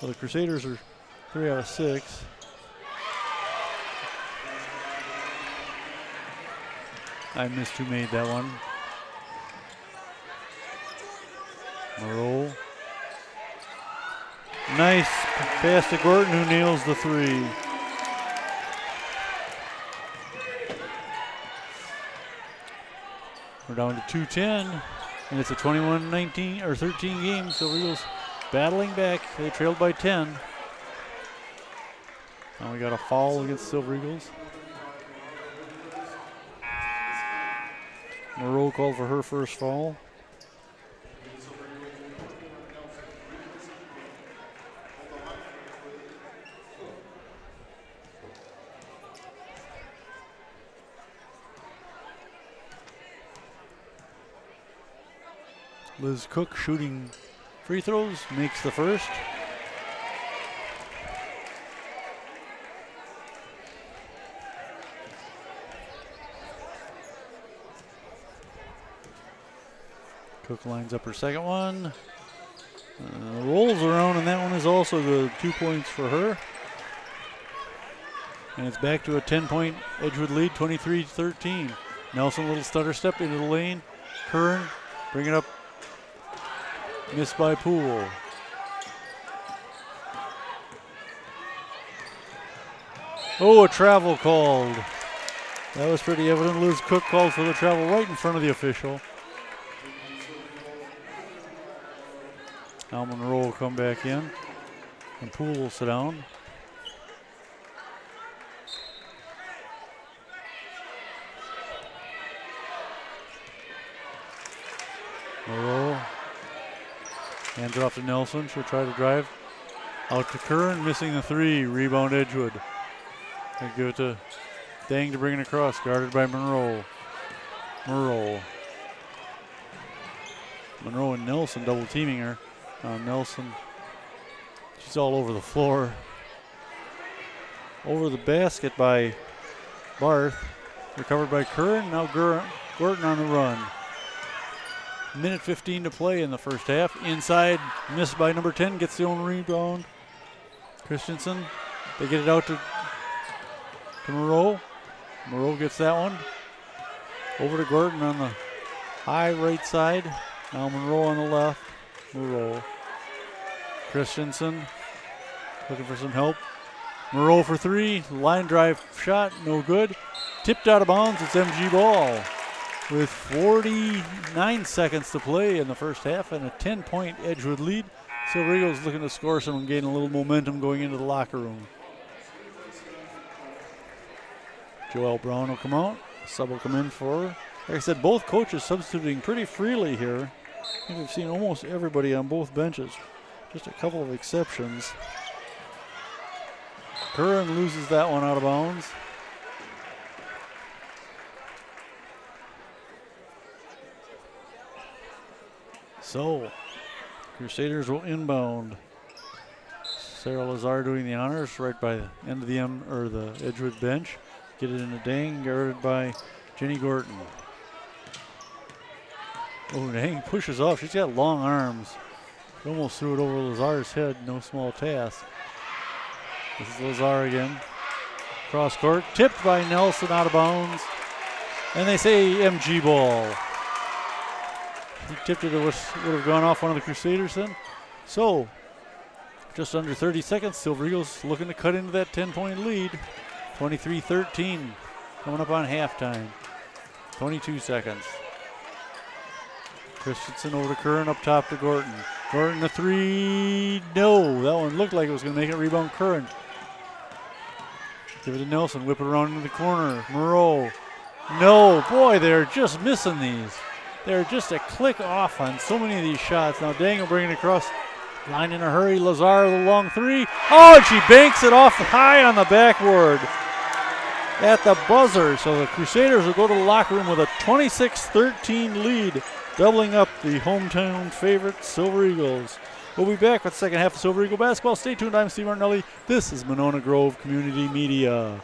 the Crusaders are 3 out of 6. I missed who made that one. Moreau. Nice pass to Gorton, who nails the 3. We're down to 2:10, and it's a 21-19 or 13 game. Silver Eagles battling back. They trailed by 10. Now we got a foul against Silver Eagles. Moreau called for her first foul. Liz Cook shooting free throws, makes the first. Cook lines up her second one. Rolls around, and that one is also good. 2 points for her. And it's back to a 10-point Edgewood lead, 23-13. Nelson, little stutter step into the lane. Kern, bring it up. Missed by Poole. Oh, a travel called. That was pretty evident. Liz Cook called for the travel right in front of the official. Now Monroe will come back in, and Poole will sit down. Monroe hands it off to Nelson. She'll try to drive out to Curran, missing the three. Rebound Edgewood. They give it to Dang to bring it across, guarded by Monroe. Monroe and Nelson double teaming her. Nelson, she's all over the floor. Over the basket by Barth. Recovered by Curran. Now Gorton on the run. Minute 15 to play in the first half. Inside, missed by number 10, gets the own rebound. Christensen, they get it out to Monroe. Monroe gets that one. Over to Gorton on the high right side. Now Monroe on the left. Monroe. Christensen looking for some help. Monroe for three. Line drive shot, no good. Tipped out of bounds. It's MG ball. With 49 seconds to play in the first half and a 10-point Edgewood lead. Silver Eagles looking to score some and gain a little momentum going into the locker room. Joelle Brown will come out. Sub will come in for her. Like I said, both coaches substituting pretty freely here. I think we've seen almost everybody on both benches. Just a couple of exceptions. Curran loses that one out of bounds. So, Crusaders will inbound. Sarah Lazar doing the honors right by the end of the Edgewood bench. Get it in a Dang, guarded by Jenny Gorton. Oh, Dang pushes off. She's got long arms. She almost threw it over Lazar's head. No small task. This is Lazar again. Cross court. Tipped by Nelson out of bounds. And they say MG ball. He tipped it. It would have gone off one of the Crusaders then. So, just under 30 seconds. Silver Eagles looking to cut into that 10-point lead. 23-13. Coming up on halftime. 22 seconds. Christensen over to Curran, up top to Gorton. Gorton the three. No, that one looked like it was going to make it. Rebound Curran. Give it to Nelson. Whip it around into the corner. Moreau. No, boy, they're just missing these. They're just a click off on so many of these shots. Now Dang will bring it across. Line in a hurry. Lazar the long three. Oh, and she banks it off high on the backboard at the buzzer. So the Crusaders will go to the locker room with a 26-13 lead, doubling up the hometown favorite Silver Eagles. We'll be back with the second half of Silver Eagle basketball. Stay tuned. I'm Steve Martinelli. This is Monona Grove Community Media.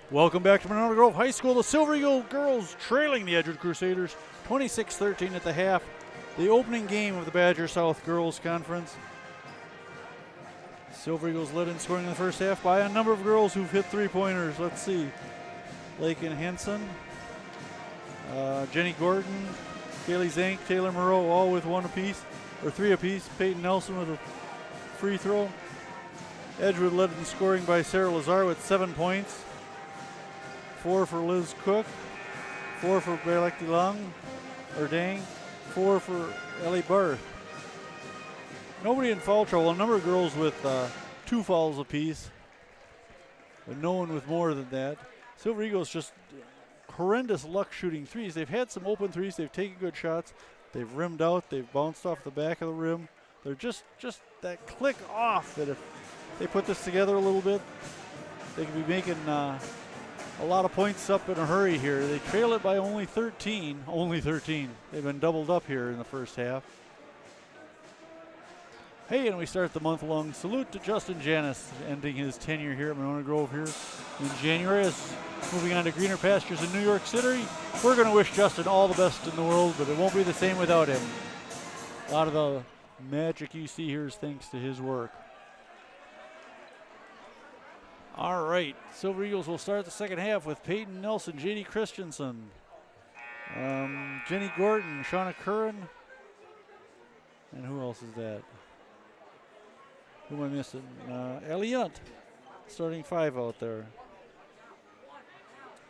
Welcome back to Monona Grove High School. The Silver Eagle girls trailing the Edgewood Crusaders 26-13 at the half. The opening game of the Badger South Girls Conference. Silver Eagles led in scoring in the first half by a number of girls who've hit three-pointers. Let's see. Lakin Henson, Jenny Gordon, Kaylee Zank, Taylor Moreau, all with one apiece, or three apiece. Peyton Nelson with a free throw. Edgewood led in scoring by Sarah Lazar with 7 points. 4 for Liz Cook, 4 for Balak Lang, or Dang, 4 for Ellie Barth. Nobody in foul trouble. A number of girls with 2 fouls apiece, but no one with more than that. Silver Eagles just horrendous luck shooting threes. They've had some open threes. They've taken good shots. They've rimmed out. They've bounced off the back of the rim. They're just that click off that if they put this together a little bit, they could be making a lot of points up in a hurry here. They trail it by only 13. Only 13. They've been doubled up here in the first half. Hey, and we start the month-long salute to Justin Janis, ending his tenure here at Monona Grove here in January. Moving on to greener pastures in New York City. We're going to wish Justin all the best in the world, but it won't be the same without him. A lot of the magic you see here is thanks to his work. All right, Silver Eagles will start the second half with Peyton Nelson, J.D. Christensen, Jenny Gordon, Shauna Curran, and who else is that? Who am I missing? Ellie Yunt, starting 5 out there.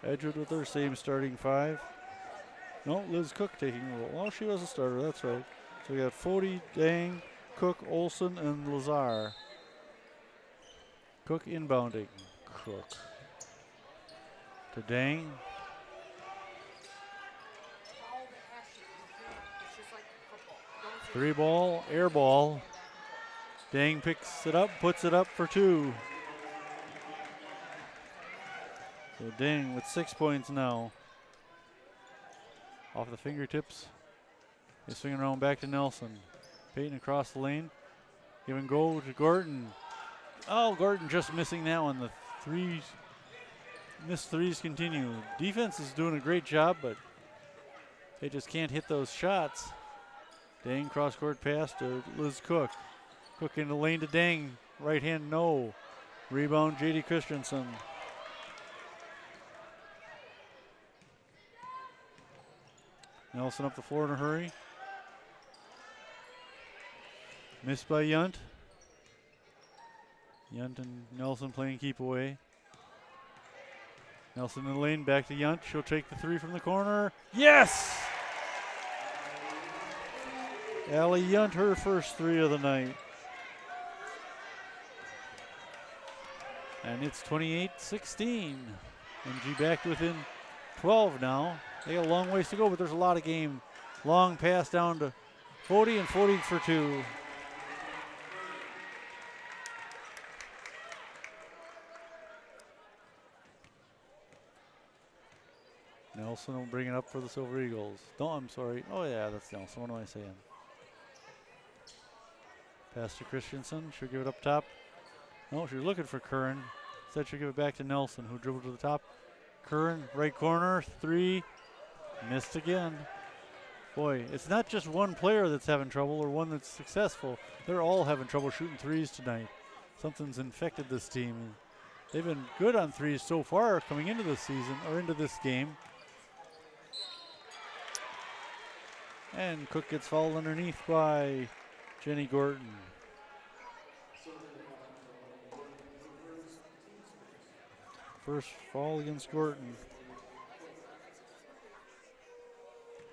Edgewood with their same starting 5. No, Liz Cook taking the role. Oh, she was a starter, that's right. So we got Fody, Dang, Cook, Olson, and Lazar. Cook inbounding. Cook to Dang. Three ball, air ball. Dang picks it up, puts it up for 2. So Dang with 6 points now. Off the fingertips. He's swinging around back to Nelson. Peyton across the lane. Give and go to Gordon. Oh, Gordon just missing that one. The missed threes continue. Defense is doing a great job, but they just can't hit those shots. Dang cross court pass to Liz Cook. Cook in the lane to Dang. Right hand, no. Rebound, J.D. Christensen. Nelson up the floor in a hurry. Missed by Yunt. Yunt and Nelson playing keep away. Nelson in the lane, back to Yunt. She'll take the 3 from the corner. Yes! Allie Yunt, her first 3 of the night. And it's 28-16. MG back within 12 now. They got a long ways to go, but there's a lot of game. Long pass down to Fody, and Fody for 2. Nelson will bring it up for the Silver Eagles. No, I'm sorry. Oh, yeah, that's Nelson. What am I saying? Pass to Christensen. She'll give it up top. No, she's looking for Curran. Instead, she'll give it back to Nelson, who dribbled to the top. Curran, right corner, 3. Missed again. Boy, it's not just one player that's having trouble or one that's successful. They're all having trouble shooting 3s tonight. Something's infected this team. They've been good on 3s so far coming into this season, or into this game. And Cook gets fouled underneath by Jenny Gordon. First foul against Gordon.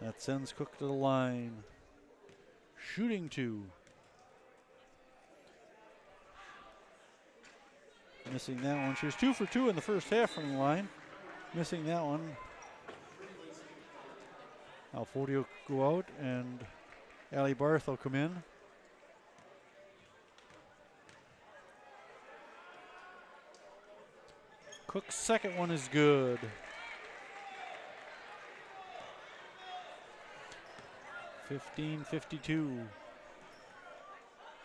That sends Cook to the line. Shooting 2. Missing that one. She was 2 for 2 in the first half from the line. Missing that one. Now Fody will go out and Allie Barth will come in. Cook's second one is good. 15-52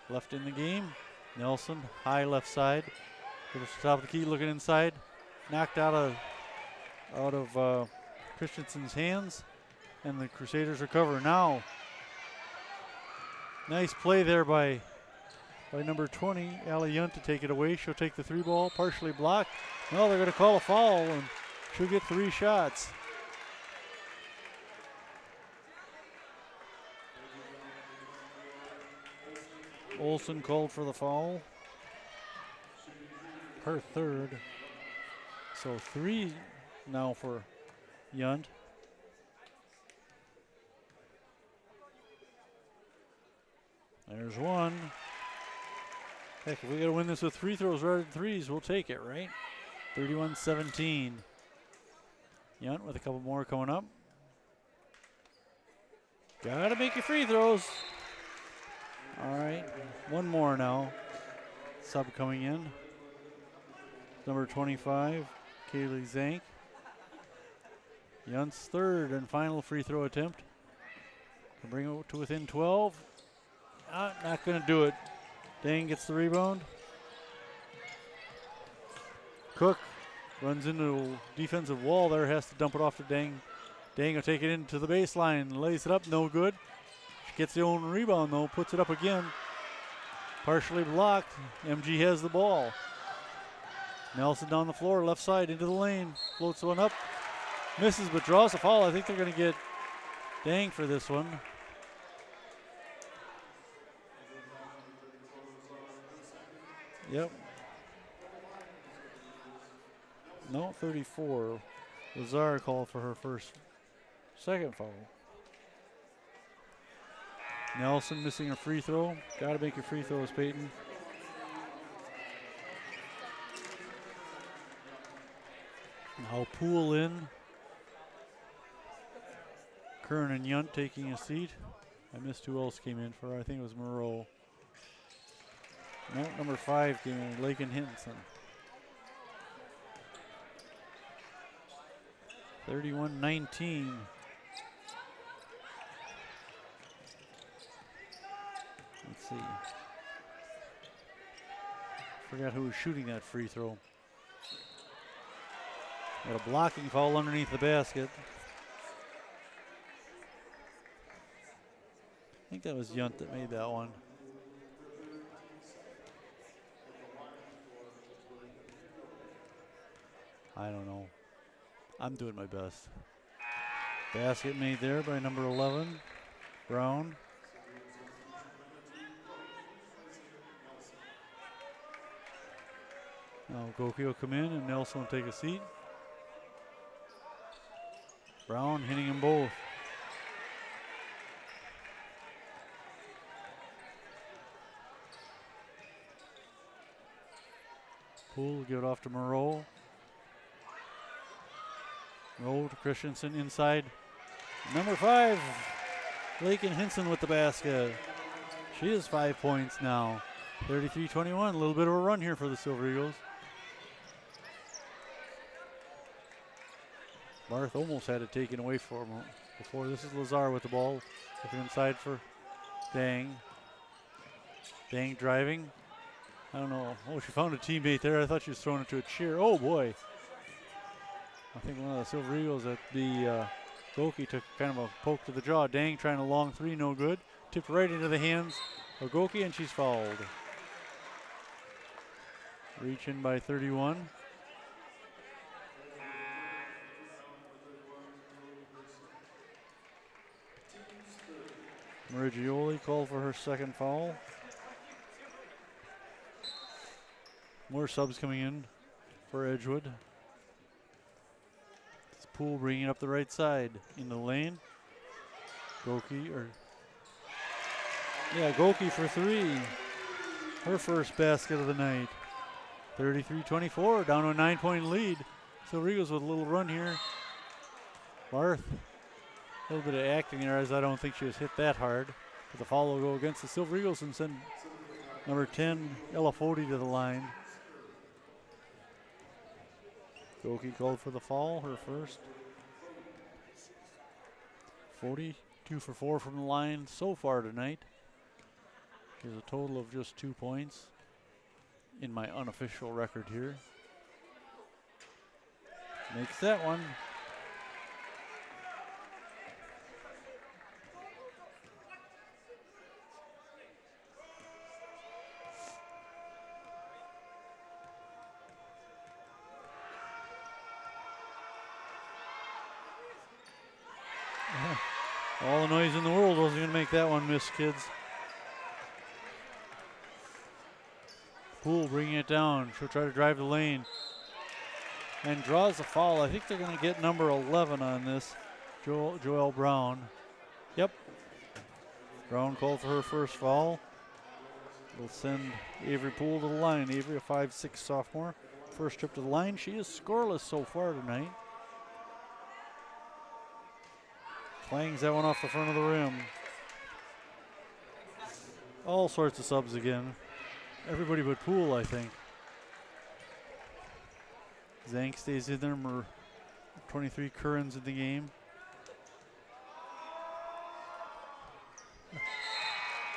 left in the game. Nelson, high left side. To the top of the key, looking inside. Knocked out of Christensen's hands. And the Crusaders recover now. Nice play there by number 20, Allie Yunt, to take it away. She'll take the 3 ball, partially blocked. Well, they're going to call a foul, and she'll get 3 shots. Olson called for the foul. Her 3rd. So 3 now for Yunt. There's 1. Heck, if we got to win this with free throws rather than 3s, we'll take it, right? 31-17. Yunt with a couple more coming up. Gotta make your free throws. All right, 1 more now. Sub coming in. Number 25, Kaylee Zank. Yunt's 3rd and final free throw attempt. Can bring it to within 12. Not going to do it. Dang gets the rebound. Cook runs into a defensive wall there, has to dump it off to Dang. Dang will take it into the baseline, lays it up, no good. She gets the own rebound though, puts it up again. Partially blocked. MG has the ball. Nelson down the floor, left side into the lane. Floats one up. Misses but draws a foul. I think they're going to get Dang for this one. Yep. No, 34. Lazar called for her second foul. Nelson missing a free throw. Got to make your free throws, Peyton. Now Poole in. Kern and Yunt taking a seat. I missed who else came in for her. I think it was Moreau. No, number 5 came in, Lakin Hinson. 31-19. Let's see. Forgot who was shooting that free throw. Got a blocking foul underneath the basket. I think that was Yunt that made that one. I don't know. I'm doing my best. Basket made there by number 11, Brown. Now Goki will come in and Nelson will take a seat. Brown hitting them both. Poole will give it off to Moreau. Moreau to Christensen inside. Number 5, Lakin Hinson with the basket. She has 5 points now. 33-21, a little bit of a run here for the Silver Eagles. Barth almost had it taken away from him before. This is Lazar with the ball. Looking inside for Dang. Dang driving. I don't know. Oh, she found a teammate there. I thought she was throwing it to a chair. Oh, boy. I think one of the Silver Eagles at the Goki took kind of a poke to the jaw. Dang trying a long three, no good. Tipped right into the hands of Goki, and she's fouled. Reach in by 31. Merigioli called for her second foul. More subs coming in for Edgewood. It's Poole bringing it up the right side in the lane. Goki for 3. Her first basket of the night. 33-24, down to a 9-point lead. Silver Eagles with a little run here. Barth, a little bit of acting there, as I don't think she was hit that hard. But the foul will go against the Silver Eagles and send number 10, Ella Foti, to the line. Goki called for the foul, her first. Foti, 2 for 4 from the line so far tonight. She has a total of just 2 points in my unofficial record here. Makes that one. All the noise in the world wasn't going to make that one miss, kids. Poole bringing it down. She'll try to drive the lane and draws the foul. I think they're going to get number 11 on this, Joelle Brown. Yep. Brown called for her first foul. Will send Avery Poole to the line. Avery, a 5'6" sophomore. First trip to the line. She is scoreless so far tonight. Clangs that one off the front of the rim. All sorts of subs again. Everybody but Poole, I think. Zank stays in there. 23 Curran's in the game.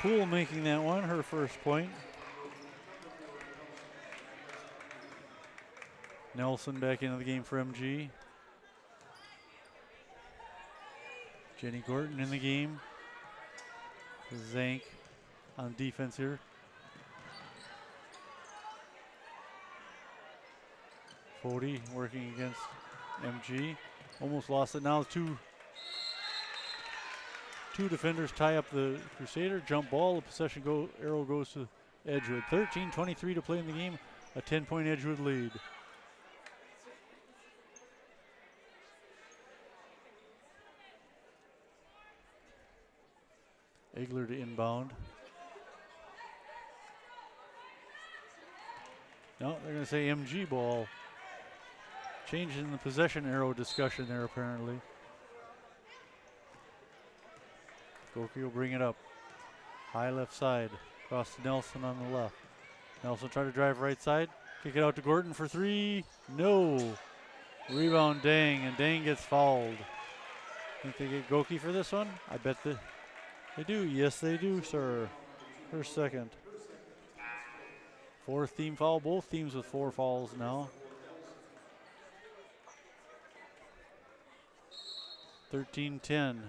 Poole making that one, her first point. Nelson back into the game for MG. Jenny Gorton in the game. Zank on defense here. Fody working against MG. Almost lost it. Now two defenders tie up the Crusader. Jump ball. The possession arrow goes to Edgewood. 13:23 to play in the game. A 10-point Edgewood lead. Egler to inbound. No, they're going to say MG ball. Changing the possession arrow discussion there apparently. Goki will bring it up. High left side. Across to Nelson on the left. Nelson try to drive right side. Kick it out to Gordon for three. No. Rebound Dang, and Dang gets fouled. Think they get Goki for this one? I bet they do. Yes, they do, sir. First, second. Fourth team foul. Both teams with 4 fouls now. 13-10.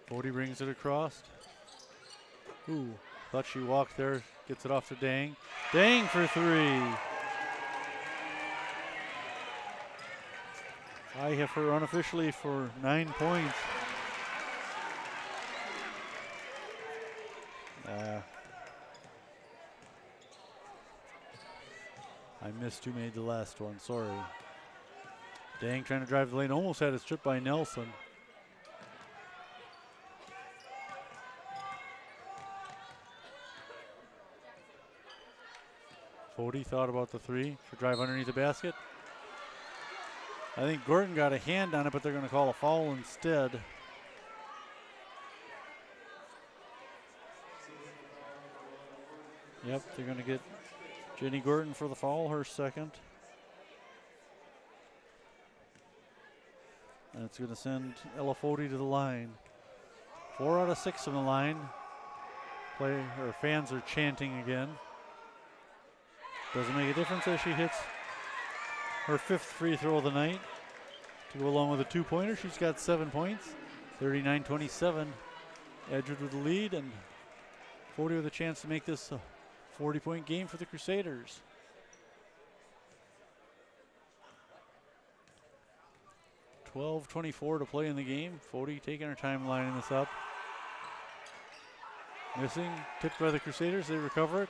Fody brings it across. Ooh, thought she walked there. Gets it off to Dang. Dang for 3. I have her unofficially for 9 points. I missed who made the last one, sorry. Dang trying to drive the lane, almost had it stripped by Nelson. Fody thought about the 3. Should drive underneath the basket. I think Gordon got a hand on it, but they're going to call a foul instead. Yep, they're going to get Jenny Gordon for the foul, her second. And it's going to send Ella Fody to the line. 4 out of 6 from the line. Fans are chanting again. Doesn't make a difference as she hits her 5th free throw of the night to go along with a 2-pointer. She's got 7 points. 39-27. Edgewood with the lead, and Fody with a chance to make this a 40-point game for the Crusaders. .24 to play in the game. Fody taking her time lining this up. Missing, tipped by the Crusaders. They recover it.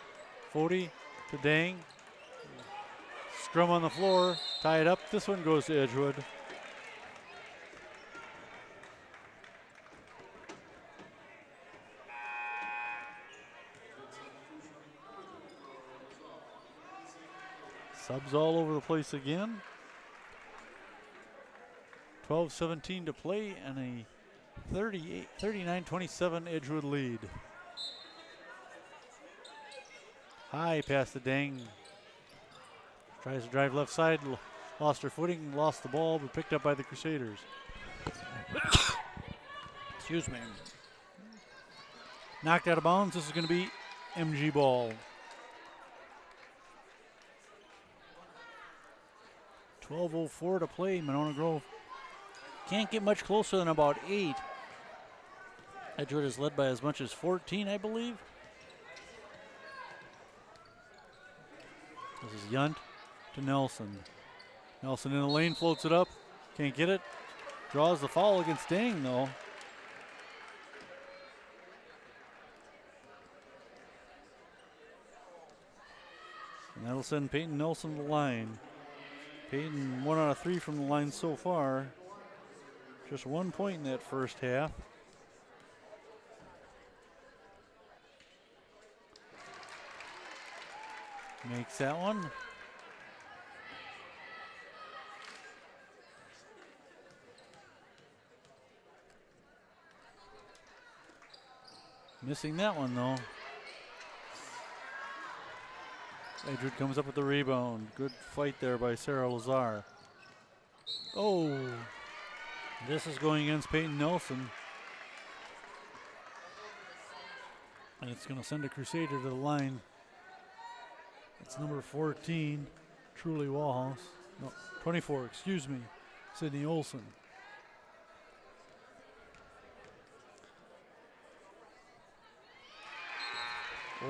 Fody to Dang. Scrum on the floor, tie it up. This one goes to Edgewood. Subs all over the place again. 12:17 to play and a 39-27 Edgewood lead. High past the Dang. Tries to drive left side, lost her footing, lost the ball, but picked up by the Crusaders. Excuse me. Knocked out of bounds. This is going to be MG ball. 12:04 to play. Monona Grove can't get much closer than about 8. Edgewood is led by as much as 14, I believe. This is Yunt to Nelson. Nelson in the lane, floats it up. Can't get it. Draws the foul against Dang, though. And that'll send Peyton Nelson to the line. Peyton 1 out of 3 from the line so far. Just 1 point in that first half. Makes that one. Missing that one though. Edgewood comes up with the rebound. Good fight there by Sarah Lazar. Oh, this is going against Peyton Nelson. And it's going to send a Crusader to the line. It's number 14, Truly Wallhouse. No, 24, excuse me, Sydney Olson.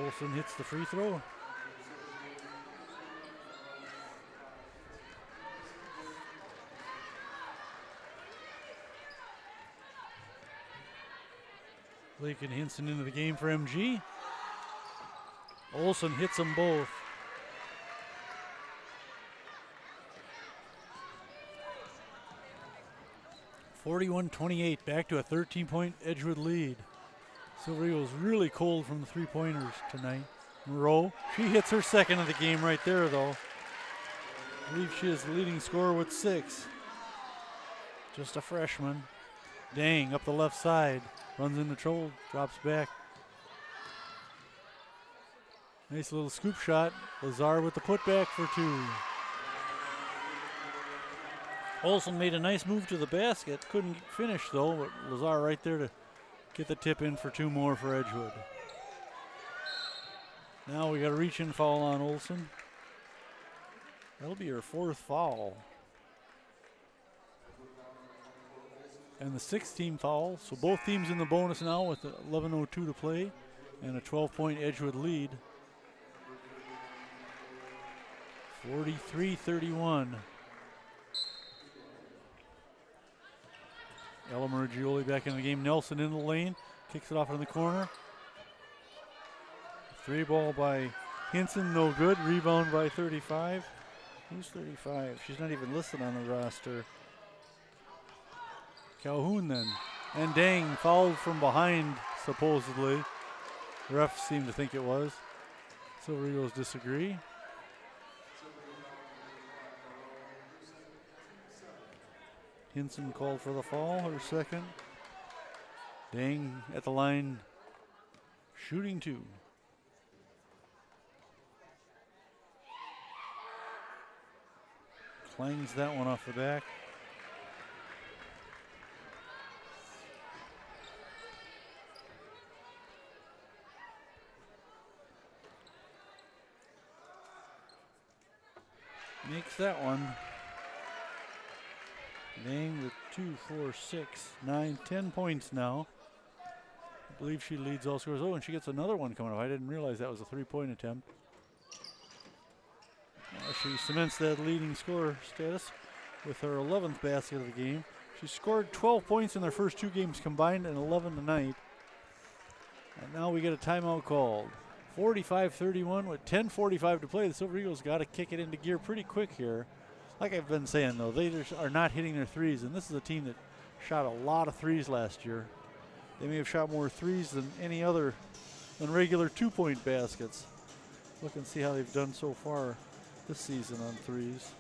Olson hits the free throw. Blake and Hinson into the game for MG. Olson hits them both. (41-28), back to a 13-point Edgewood lead. Silver Eagles really cold from the three-pointers tonight. Moreau, she hits her second of the game right there, though. I believe she is the leading scorer with 6. Just a freshman. Dang, up the left side. Runs into trouble, drops back. Nice little scoop shot. Lazar with the putback for 2. Olson made a nice move to the basket. Couldn't finish, though, but Lazar right there to get the tip in for 2 more for Edgewood. Now we got a reach-in foul on Olson. That'll be her 4th foul. And the 6th team foul. So both teams in the bonus now with 11:02 to play and a 12-point Edgewood lead. 43-31. Ella Murgioli back in the game. Nelson in the lane. Kicks it off in the corner. 3 ball by Hinson, no good. Rebound by 35. Who's 35? She's not even listed on the roster. Calhoun then. And Dang fouled from behind, supposedly. The refs seem to think it was. Silver Eagles disagree. Hinson called for the foul, her second. Dang at the line, shooting 2. Clangs that one off the back. Makes that one. Dang with 2, 4, 6, 9, 10 points now. I believe she leads all scores. Oh, and she gets another one coming up. I didn't realize that was a 3-point attempt. She cements that leading scorer status with her 11th basket of the game. She scored 12 points in their first 2 games combined and 11 tonight. And now we get a timeout called. 45-31 with 10:45 to play. The Silver Eagles got to kick it into gear pretty quick here. Like I've been saying, though, they just are not hitting their threes, and this is a team that shot a lot of threes last year. They may have shot more threes than any other, than regular 2-point baskets. Look and see how they've done so far this season on threes.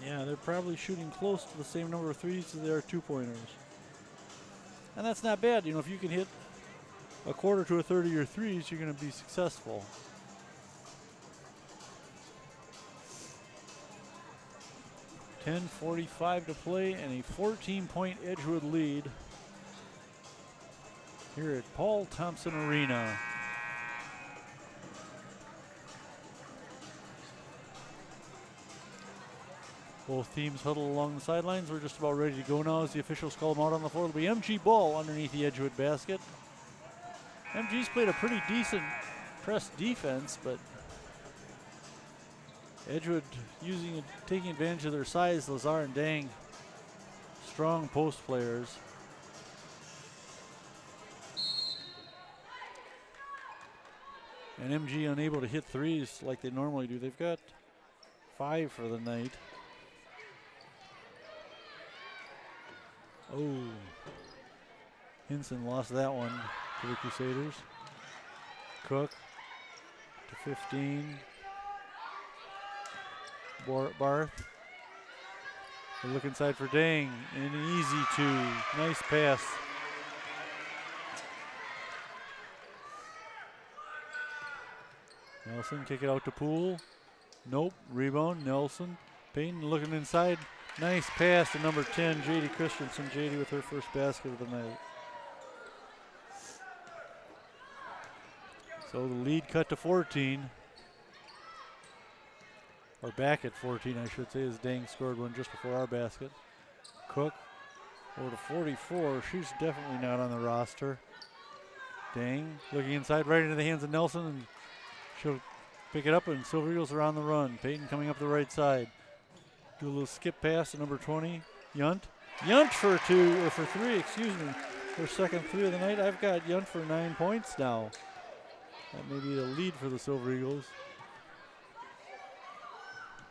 Yeah, they're probably shooting close to the same number of threes as they are 2-pointers. And that's not bad. You know, if you can hit a quarter to a third of your threes, you're going to be successful. .45 to play and a 14-point Edgewood lead here at Paul Thompson Arena. Both teams huddle along the sidelines. We're just about ready to go now as the officials call them out on the floor. It'll be MG ball underneath the Edgewood basket. MG's played a pretty decent press defense, but Edgewood taking advantage of their size. Lazar and Dang, strong post players. And MG unable to hit threes like they normally do. They've got 5 for the night. Oh, Hinson lost that one to the Crusaders. Cook to 15. Barth. They look inside for Dang. And an easy 2. Nice pass. Nelson kick it out to Poole. Nope. Rebound. Nelson. Payton looking inside. Nice pass to number 10, JD Christensen. JD with her first basket of the night. So the lead cut to 14. Or back at 14, I should say, as Dang scored one just before our basket. Cook over to 44. She's definitely not on the roster. Dang looking inside right into the hands of Nelson, and she'll pick it up, and Silver Eagles are on the run. Peyton coming up the right side. Do a little skip pass to number 20, Yunt. Yunt for three, excuse me. Her second three of the night. I've got Yunt for 9 points now. That may be the lead for the Silver Eagles.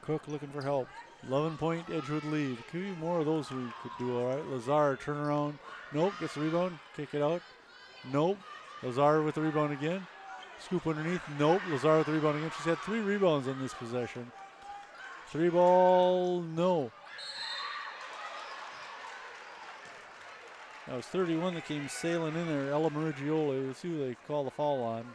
Cook looking for help. 11-point Edgewood lead. Could be more of those we could do all right. Lazar turnaround. Nope, gets the rebound. Kick it out. Nope. Lazar with the rebound again. Scoop underneath. Nope. Lazar with the rebound again. She's had 3 rebounds on this possession. 3 ball. No. That was 31 that came sailing in there. Ella Marigioli. Let's see who they call the foul on.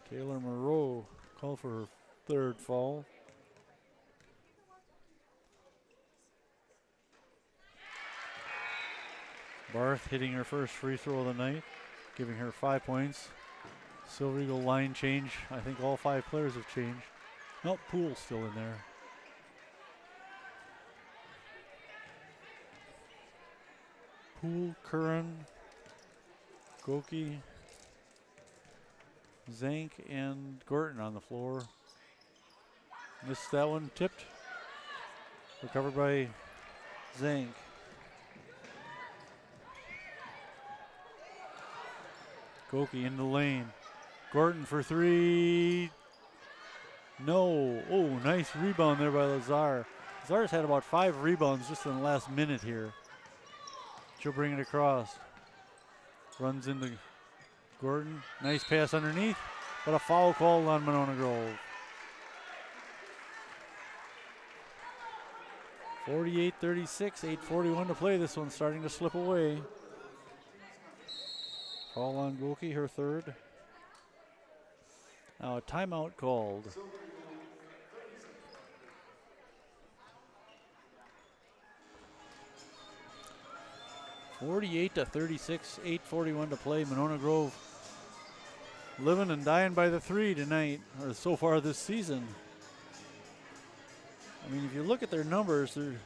Taylor Moreau called for her 3rd foul. Barth hitting her first free throw of the night, giving her 5 points. Silver Eagle line change. I think all 5 players have changed. Nope, Poole's still in there. Poole, Curran, Goki, Zank, and Gorton on the floor. Missed that one, tipped. Recovered by Zank. Goki in the lane. Gorton for 3. No. Oh, nice rebound there by Lazar. Lazar's had about 5 rebounds just in the last minute here. She'll bring it across. Runs into Gordon. Nice pass underneath, but a foul called on Monona Grove. 48-36, 8:41 to play. This one's starting to slip away. Call on Goki, her 3rd. Now a timeout called. (48-36), 8:41 to play. Monona Grove living and dying by the 3 tonight, or so far this season. I mean, if you look at their numbers, they've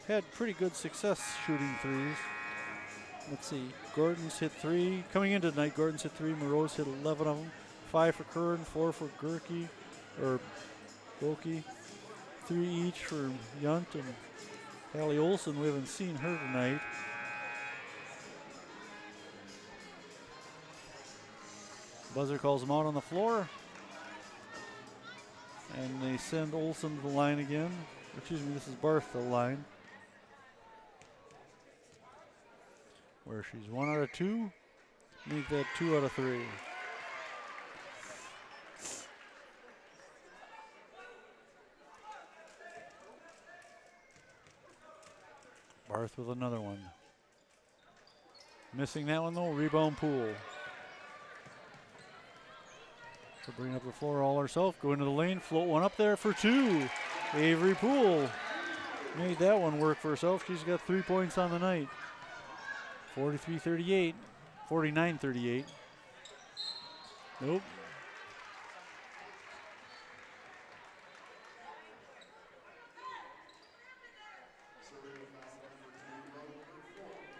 had pretty good success shooting threes. Let's see, Gordon's hit 3. Coming into tonight, Gordon's hit 3, Moreau's hit 11 of them. 5 for Curran, 4 for Goki, 3 each for Yunt and Hallie Olson. We haven't seen her tonight. Buzzer calls them out on the floor. And they send Olson to the line again. Excuse me, this is Barth to the line. Where she's 1 out of 2. Make that 2 out of 3. Barth with another one. Missing that one though, rebound Poole. She'll bring up the floor all herself, go into the lane, float one up there for 2. Avery Poole made that one work for herself. She's got 3 points on the night. 43-38, 49-38. Nope.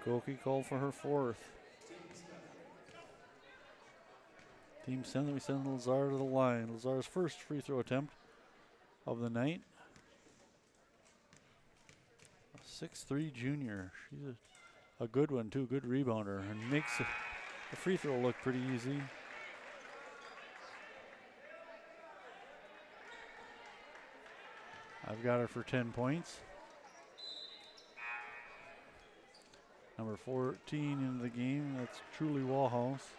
Goki called for her 4th. Team send, we send Lazar to the line. Lazar's first free throw attempt of the night. A 6'3" junior. She's a good one too, good rebounder, and makes the free throw look pretty easy. I've got her for 10 points. Number 14 in the game, that's Truly Wallhouse.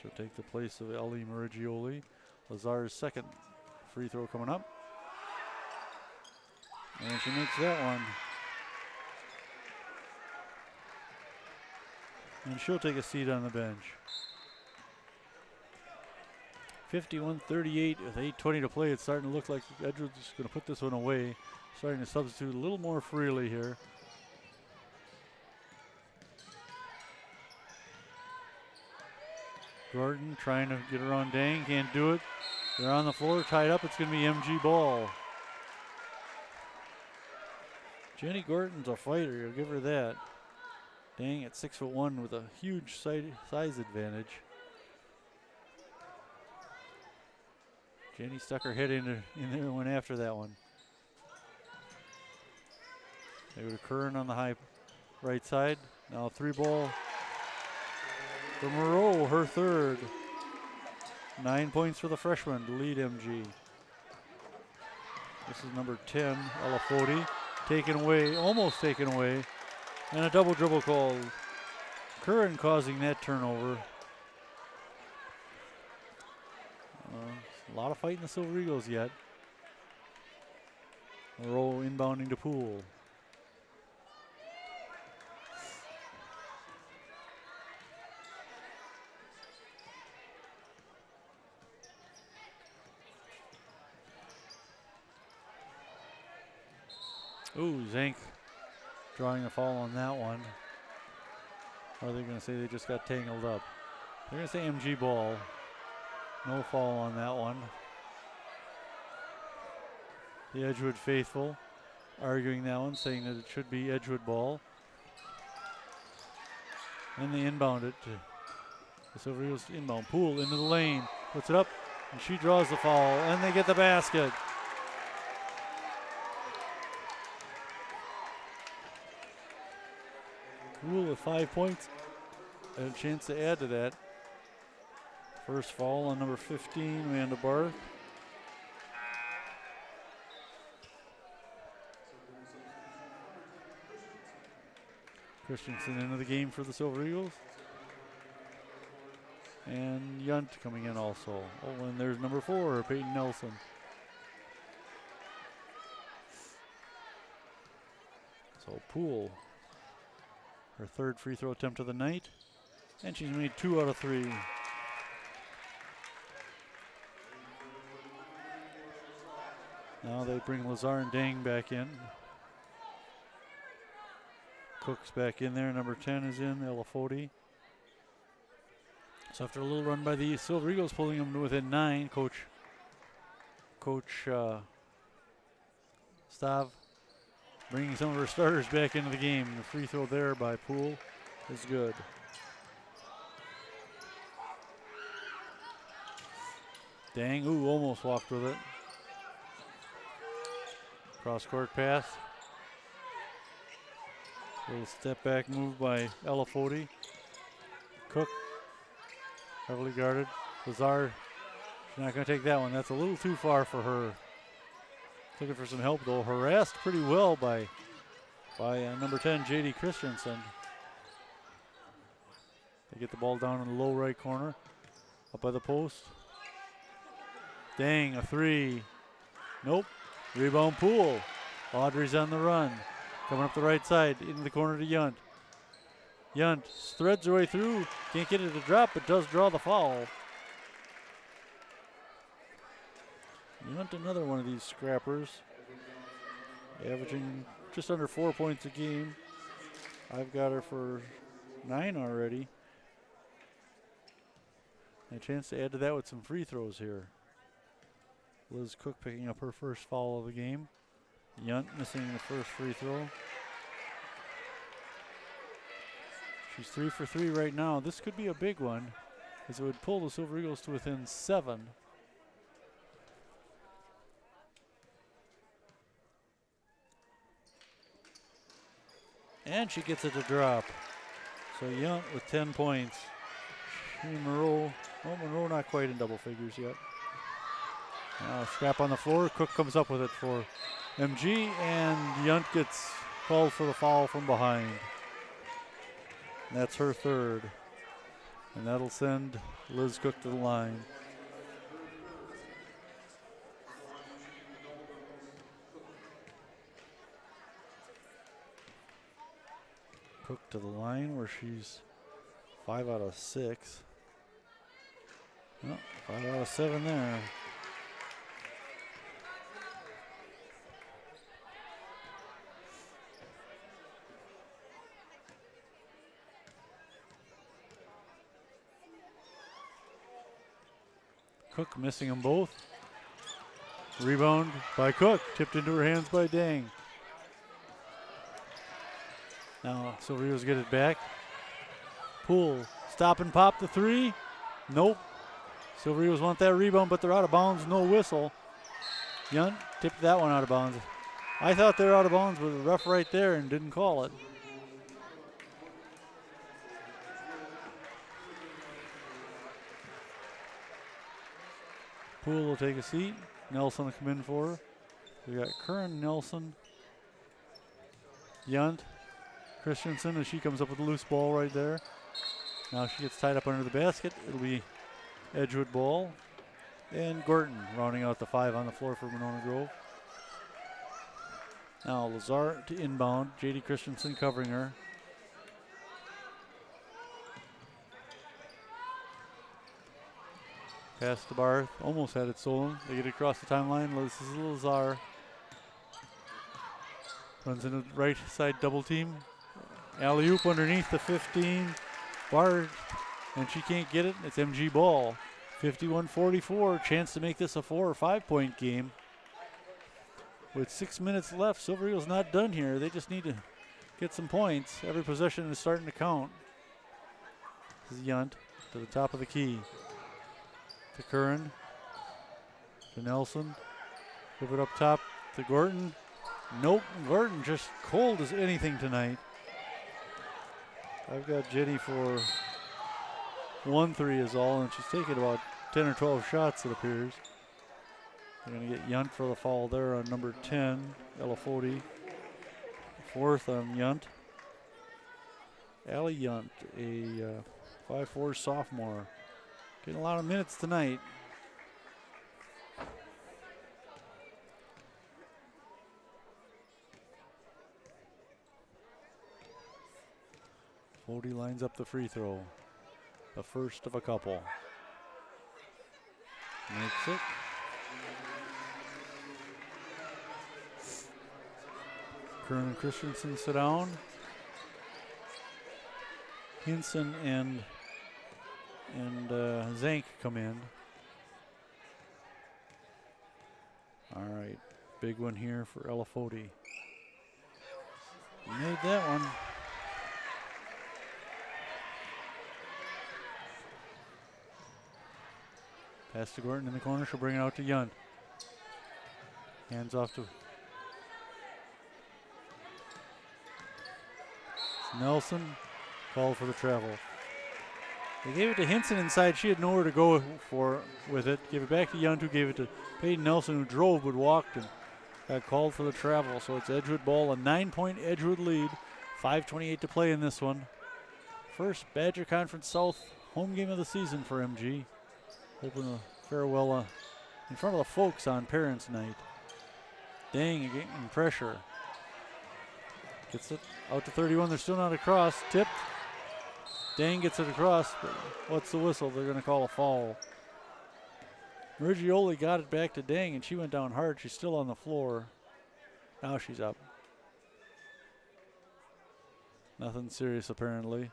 She'll take the place of Ellie Marigioli. Lazar's second free throw coming up. And she makes that one. And she'll take a seat on the bench. 51-38 with 8:20 to play. It's starting to look like Edgewood's going to put this one away. Starting to substitute a little more freely here. Gordon trying to get around Dang, can't do it. They're on the floor, tied up. It's going to be MG ball. Jenny Gordon's a fighter, you'll give her that. Dang at 6'1" with a huge size advantage. Jenny stuck her head in there and went after that one. They go to Curran on the high right side. Now 3-ball for Moreau, her third. 9 points for the freshman to lead MG. This is number 10, Ella Foti. Taken away, almost taken away. And a double dribble called. Curran causing that turnover. A lot of fight in the Silver Eagles yet. Moreau inbounding to Poole. Ooh, Zank drawing a foul on that one. Or are they going to say they just got tangled up? They're going to say MG ball. No foul on that one. The Edgewood faithful arguing that one, saying that it should be Edgewood ball. And they inbound it to the Silver Eagles inbound. Poole into the lane, puts it up, and she draws the foul, and they get the basket. Poole with 5 points and a chance to add to that. First foul on number 15, Amanda Barth. Christensen into the game for the Silver Eagles. And Yunt coming in also. Oh, and there's number 4, Peyton Nelson. So Poole, her third free throw attempt of the night, and she's made 2 out of 3. Now they bring Lazar and Dang back in. Cook's back in there, number 10 is in, Ella Foti. So after a little run by the Silver Eagles, pulling them to within 9, Coach Stav bringing some of her starters back into the game. The free throw there by Poole is good. Dang, ooh, almost walked with it. Cross court pass. Little step back move by Ella Foti. Cook, heavily guarded. Lazar, she's not going to take that one. That's a little too far for her. Looking for some help though. Harassed pretty well by number 10, JD Christensen. They get the ball down in the low right corner. Up by the post. Dang, a 3. Nope. Rebound Poole. Audrey's on the run. Coming up the right side, into the corner to Yunt. Yunt threads her way through. Can't get it to drop, but does draw the foul. Yunt, another one of these scrappers. Averaging just under 4 points a game. I've got her for 9 already. And a chance to add to that with some free throws here. Liz Cook picking up her first foul of the game. Yunt missing the first free throw. She's 3 for 3 right now. This could be a big one, as it would pull the Silver Eagles to within 7. And she gets it to drop. So Yunt with 10 points. Monroe not quite in double figures yet. Now scrap on the floor. Cook comes up with it for MG, and Yunt gets called for the foul from behind. And that's her third. And that'll send Liz Cook to the line. Cook to the line where she's 5 out of 6. Well, 5 out of 7 there. Cook missing them both. Rebound by Cook, tipped into her hands by Dang. Now Silverios get it back. Poole, stop and pop the 3. Nope. Silverios want that rebound, but they're out of bounds, no whistle. Yunt tipped that one out of bounds. I thought they were out of bounds with the ref right there and didn't call it. Poole will take a seat. Nelson will come in for her. We got Curran, Nelson, Yunt, Christensen as she comes up with a loose ball right there. Now she gets tied up under the basket. It'll be Edgewood ball. And Gorton rounding out the 5 on the floor for Monona Grove. Now Lazar to inbound. J.D. Christensen covering her. Pass to Barth, almost had it stolen. They get across the timeline. This is Lazar. Runs into the right side double team. Alley-oop underneath the 15. Barth, and she can't get it. It's MG ball. 51-44, chance to make this a 4 or 5 point game. With 6 minutes left, Silver Eagles not done here. They just need to get some points. Every possession is starting to count. This is Yunt to the top of the key. To Curran, to Nelson, give it up top to Gorton. Nope, Gorton just cold as anything tonight. I've got Jenny for 1 3 is all, and she's taken about 10 or 12 shots, it appears. They're going to get Yunt for the foul there on number 10, Elafodi. 4th on Yunt. Allie Yunt, a 5'4" sophomore. Getting a lot of minutes tonight. Fody lines up the free throw. The first of a couple. Makes it. Curran and Christensen sit down. Hinson and Zank come in. All right, big one here for Elafodi. Made that one. Pass to Gorton in the corner. She'll bring it out to Yunt. Hands off to Nelson. Called for the travel. They gave it to Hinson inside. She had nowhere to go with it. Gave it back to Yunt, who gave it to Peyton Nelson, who drove but walked and got called for the travel. So it's Edgewood ball, a 9-point Edgewood lead. 5:28 to play in this one. First Badger Conference South home game of the season for MG. Hoping to fare well in front of the folks on Parents' Night. Dang, getting pressure. Gets it out to 31. They're still not across. Tipped. Dang gets it across, but what's the whistle? They're going to call a foul. Mergioli got it back to Dang, and she went down hard. She's still on the floor. Now she's up. Nothing serious, apparently.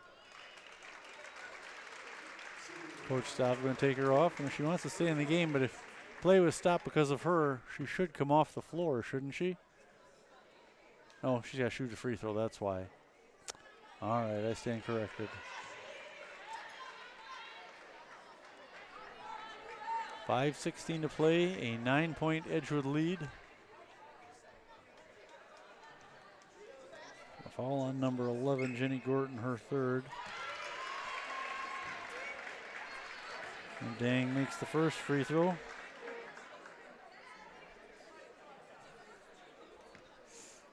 Coach Staub going to take her off, and she wants to stay in the game, but if play was stopped because of her, she should come off the floor, shouldn't she? No, she's got to shoot a free throw, that's why. All right, I stand corrected. 5:16 to play, a 9-point Edgewood lead. A foul on number 11, Jenny Gorton, her 3rd. And Dang makes the first free throw.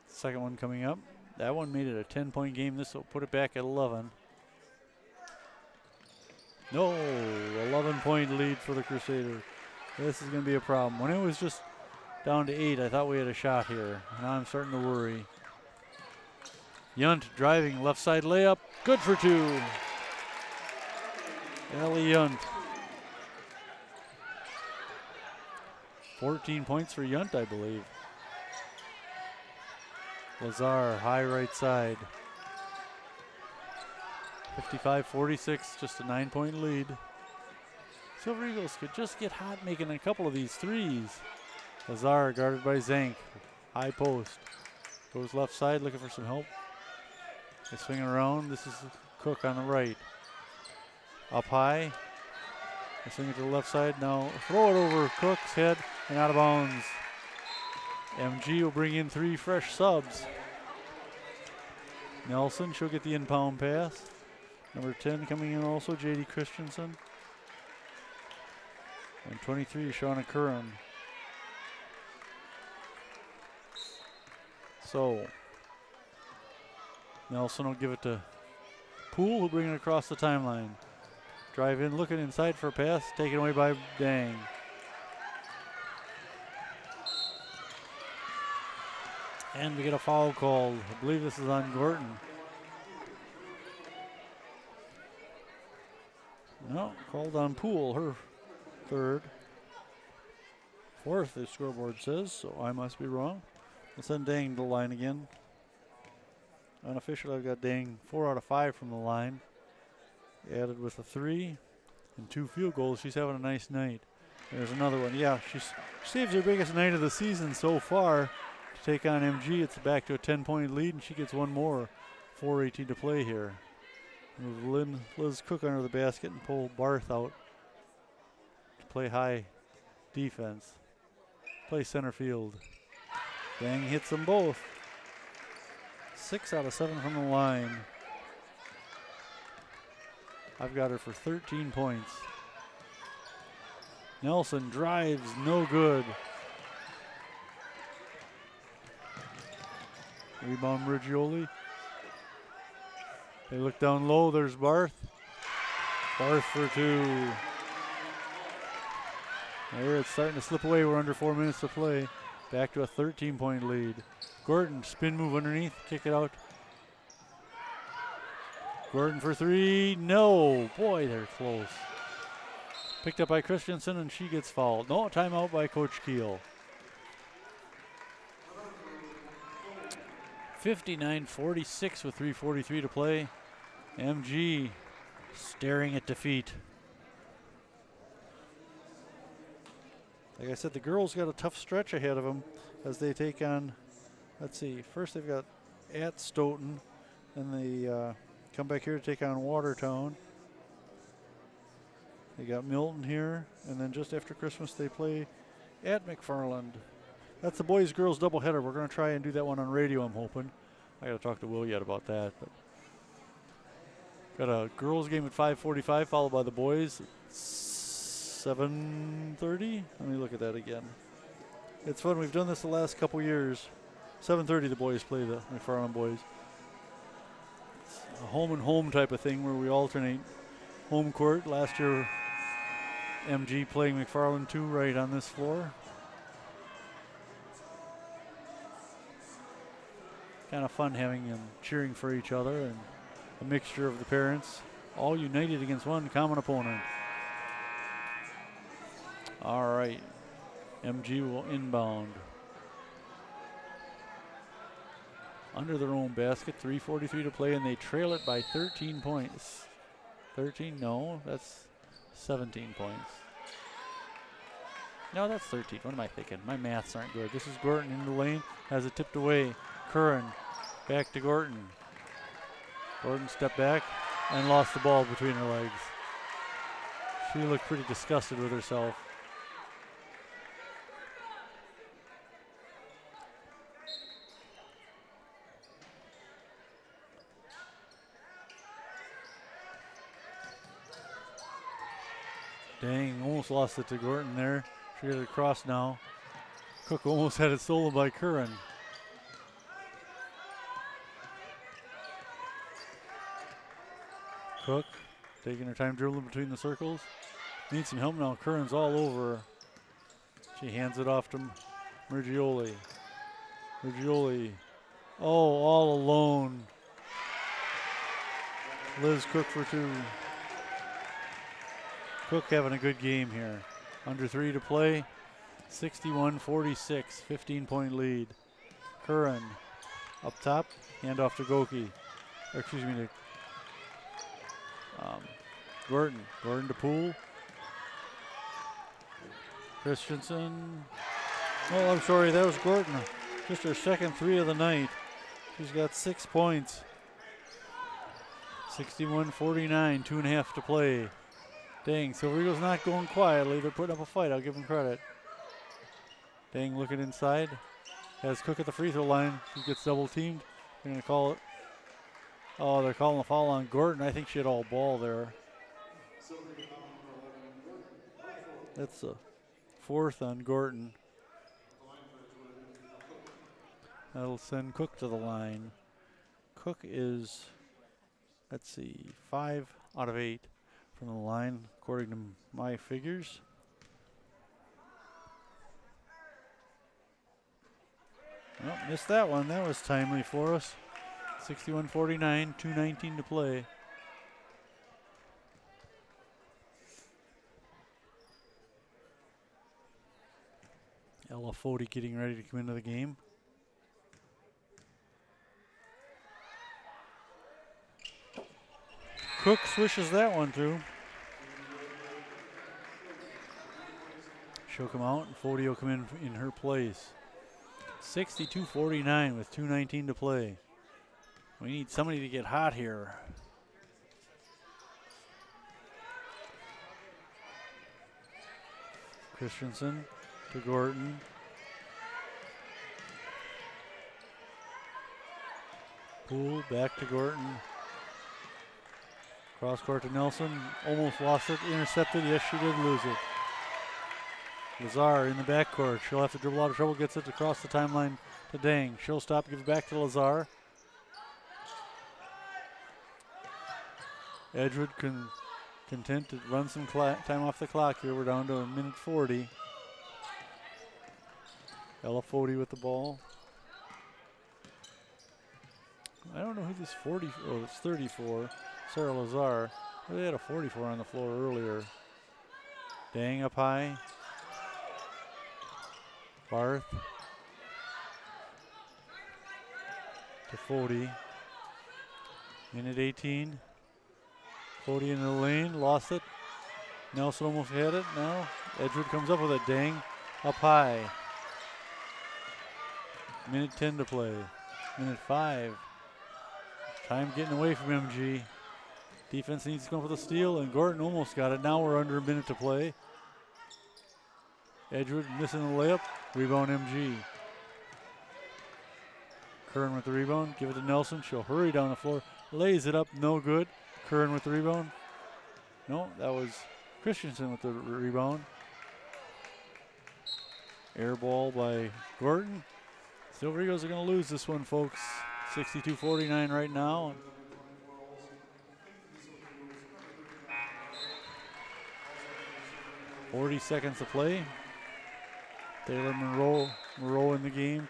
Second one coming up. That one made it a 10-point game. This will put it back at 11. No, 11-point lead for the Crusaders. This is going to be a problem. When it was just down to 8, I thought we had a shot here. Now I'm starting to worry. Yunt driving, left side layup. Good for 2. Allie Yunt. 14 points for Yunt, I believe. Lazar, high right side. 55-46, just a 9-point lead. Silver Eagles could just get hot making a couple of these threes. Lazar guarded by Zank. High post. Goes left side looking for some help. They swing it around. This is Cook on the right. Up high. They swing it to the left side. Now throw it over Cook's head and out of bounds. MG will bring in 3 fresh subs. Nelson, she'll get the inbound pass. Number 10 coming in also, J.D. Christensen. And 23, Shauna Curran. So, Nelson will give it to Poole, who'll bring it across the timeline. Drive in, looking inside for a pass, taken away by Dang. And we get a foul called. I believe this is on Gorton. No, called on Poole, her third. Fourth, the scoreboard says, so I must be wrong. We'll send Dang to the line again. Unofficial, I've got Dang 4 out of 5 from the line. Added with a 3 and 2 field goals. She's having a nice night. There's another one. Yeah, she saves her biggest night of the season so far. To take on MG, it's back to a 10-point lead, and she gets one more. 4:18 to play here. Move Liz Cook under the basket and pull Barth out to play high defense. Play center field. Dang hits them both. 6 out of 7 from the line. I've got her for 13 points. Nelson drives, no good. Rebound Rigioli. They look down low, there's Barth. Barth for 2. There, it's starting to slip away. We're under 4 minutes to play. Back to a 13-point lead. Gordon, spin move underneath, kick it out. Gordon for 3, no. Boy, they're close. Picked up by Christensen, and she gets fouled. No, timeout by Coach Keel. 59-46 with 3:43 to play. MG staring at defeat. Like I said, the girls got a tough stretch ahead of them as they take on, let's see, first they've got at Stoughton, and they come back here to take on Watertown. They got Milton here, and then just after Christmas they play at McFarland. That's the boys-girls doubleheader. We're going to try and do that one on radio, I'm hoping. I got to talk to Will yet about that. But got a girls game at 5:45, followed by the boys at 7:30. Let me look at that again. It's fun. We've done this the last couple years. 7:30 the boys play the McFarland boys. It's a home and home type of thing where we alternate home court. Last year, MG playing McFarland 2 right on this floor. Kind of fun having them cheering for each other and a mixture of the parents, all united against one common opponent. All right, MG will inbound. Under their own basket, 3:43 to play, and they trail it by 13 points. 13, no, that's 17 points. No, that's 13. What am I thinking? My maths aren't good. This is Gorton in the lane, has it tipped away. Curran back to Gorton. Gorton stepped back and lost the ball between her legs. She looked pretty disgusted with herself. Dang, almost lost it to Gorton there. She got it across now. Cook almost had it stolen by Curran. Cook taking her time dribbling between the circles. Needs some help now. Curran's all over her. She hands it off to Mergioli. Mergioli. Oh, all alone. Liz Cook for 2. Cook having a good game here. Under 3 to play. 61-46, 15-point lead. Curran up top, hand off to Goki. Or excuse me, to Gordon. Gordon to Poole. Christensen. Oh, I'm sorry, that was Gordon. Just her second three of the night. She's got 6 points. 61-49, 2.5 to play. Dang, Silver Eagles not going quietly. They're putting up a fight. I'll give them credit. Dang, looking inside. Has Cook at the free throw line. He gets double teamed. They're going to call it. Oh, they're calling a foul on Gordon. I think she had all ball there. That's a fourth on Gordon. That'll send Cook to the line. Cook is, let's see, 5 out of 8 from the line, according to my figures. Well, missed that one. That was timely for us. 61-49, 2:19 to play. Ella Fody getting ready to come into the game. Cook swishes that one through. She'll come out and Fody will come in her place. 62-49 with 2:19 to play. We need somebody to get hot here. Christensen to Gordon. Poole back to Gordon. Cross court to Nelson. Almost lost it. Intercepted. Yes, she did lose it. Lazar in the backcourt. She'll have to dribble out of trouble. Gets it across the timeline to Dang. She'll stop. Gives it back to Lazar. Edgewood content to run some time off the clock here. We're down to 1:40. Ella Fody with the ball. I don't know who this 40, oh, it's 34. Sarah Lazar. They had a 44 on the floor earlier. Dang up high. Barth. To Fody. Minute 18. Fody in the lane, lost it. Nelson almost had it. Now Edgewood comes up with it. Dang up high. Minute 10 to play. Minute 5. Time getting away from MG. Defense needs to come for the steal, and Gordon almost got it. Now we're under a minute to play. Edgewood missing the layup. Rebound MG. Curran with the rebound. Give it to Nelson. She'll hurry down the floor. Lays it up. No good. Curran with the rebound. No, that was Christensen with the rebound. Air ball by Gordon. Silver Eagles are going to lose this one, folks. 62-49 right now. .40 seconds to play. Taylor Monroe in the game.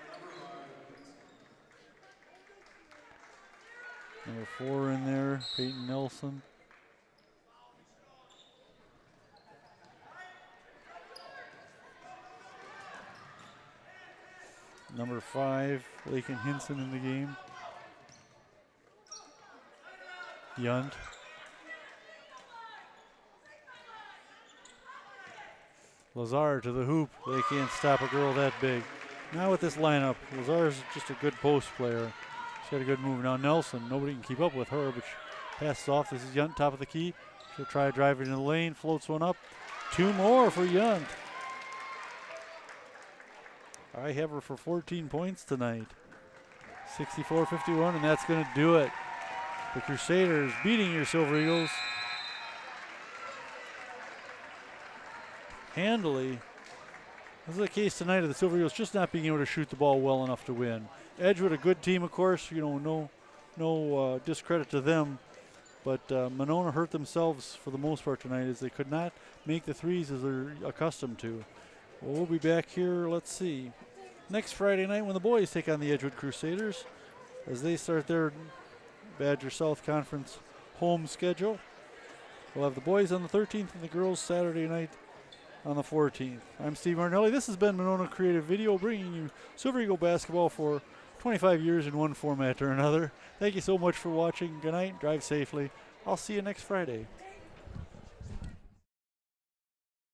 Number 4 in there, Peyton Nelson. Number 5, Lakin Hinson in the game. Yunt. Lazar to the hoop. They can't stop a girl that big. Now with this lineup, Lazar's just a good post player. She's got a good move. Now Nelson, nobody can keep up with her, but she passes off. This is Yunt, top of the key. She'll try driving in the lane, floats one up. 2 more for Yunt. I have her for 14 points tonight. 64-51, and that's going to do it. The Crusaders beating your Silver Eagles handily. This is the case tonight of the Silver Eagles just not being able to shoot the ball well enough to win. Edgewood, a good team, of course. You know, no discredit to them. But Monona hurt themselves for the most part tonight as they could not make the threes as they're accustomed to. We'll be back here, let's see, next Friday night when the boys take on the Edgewood Crusaders as they start their Badger South Conference home schedule. We'll have the boys on the 13th and the girls Saturday night on the 14th. I'm Steve Martinelli. This has been Monona Creative Video, bringing you Silver Eagle basketball for 25 years in one format or another. Thank you so much for watching. Good night. Drive safely. I'll see you next Friday.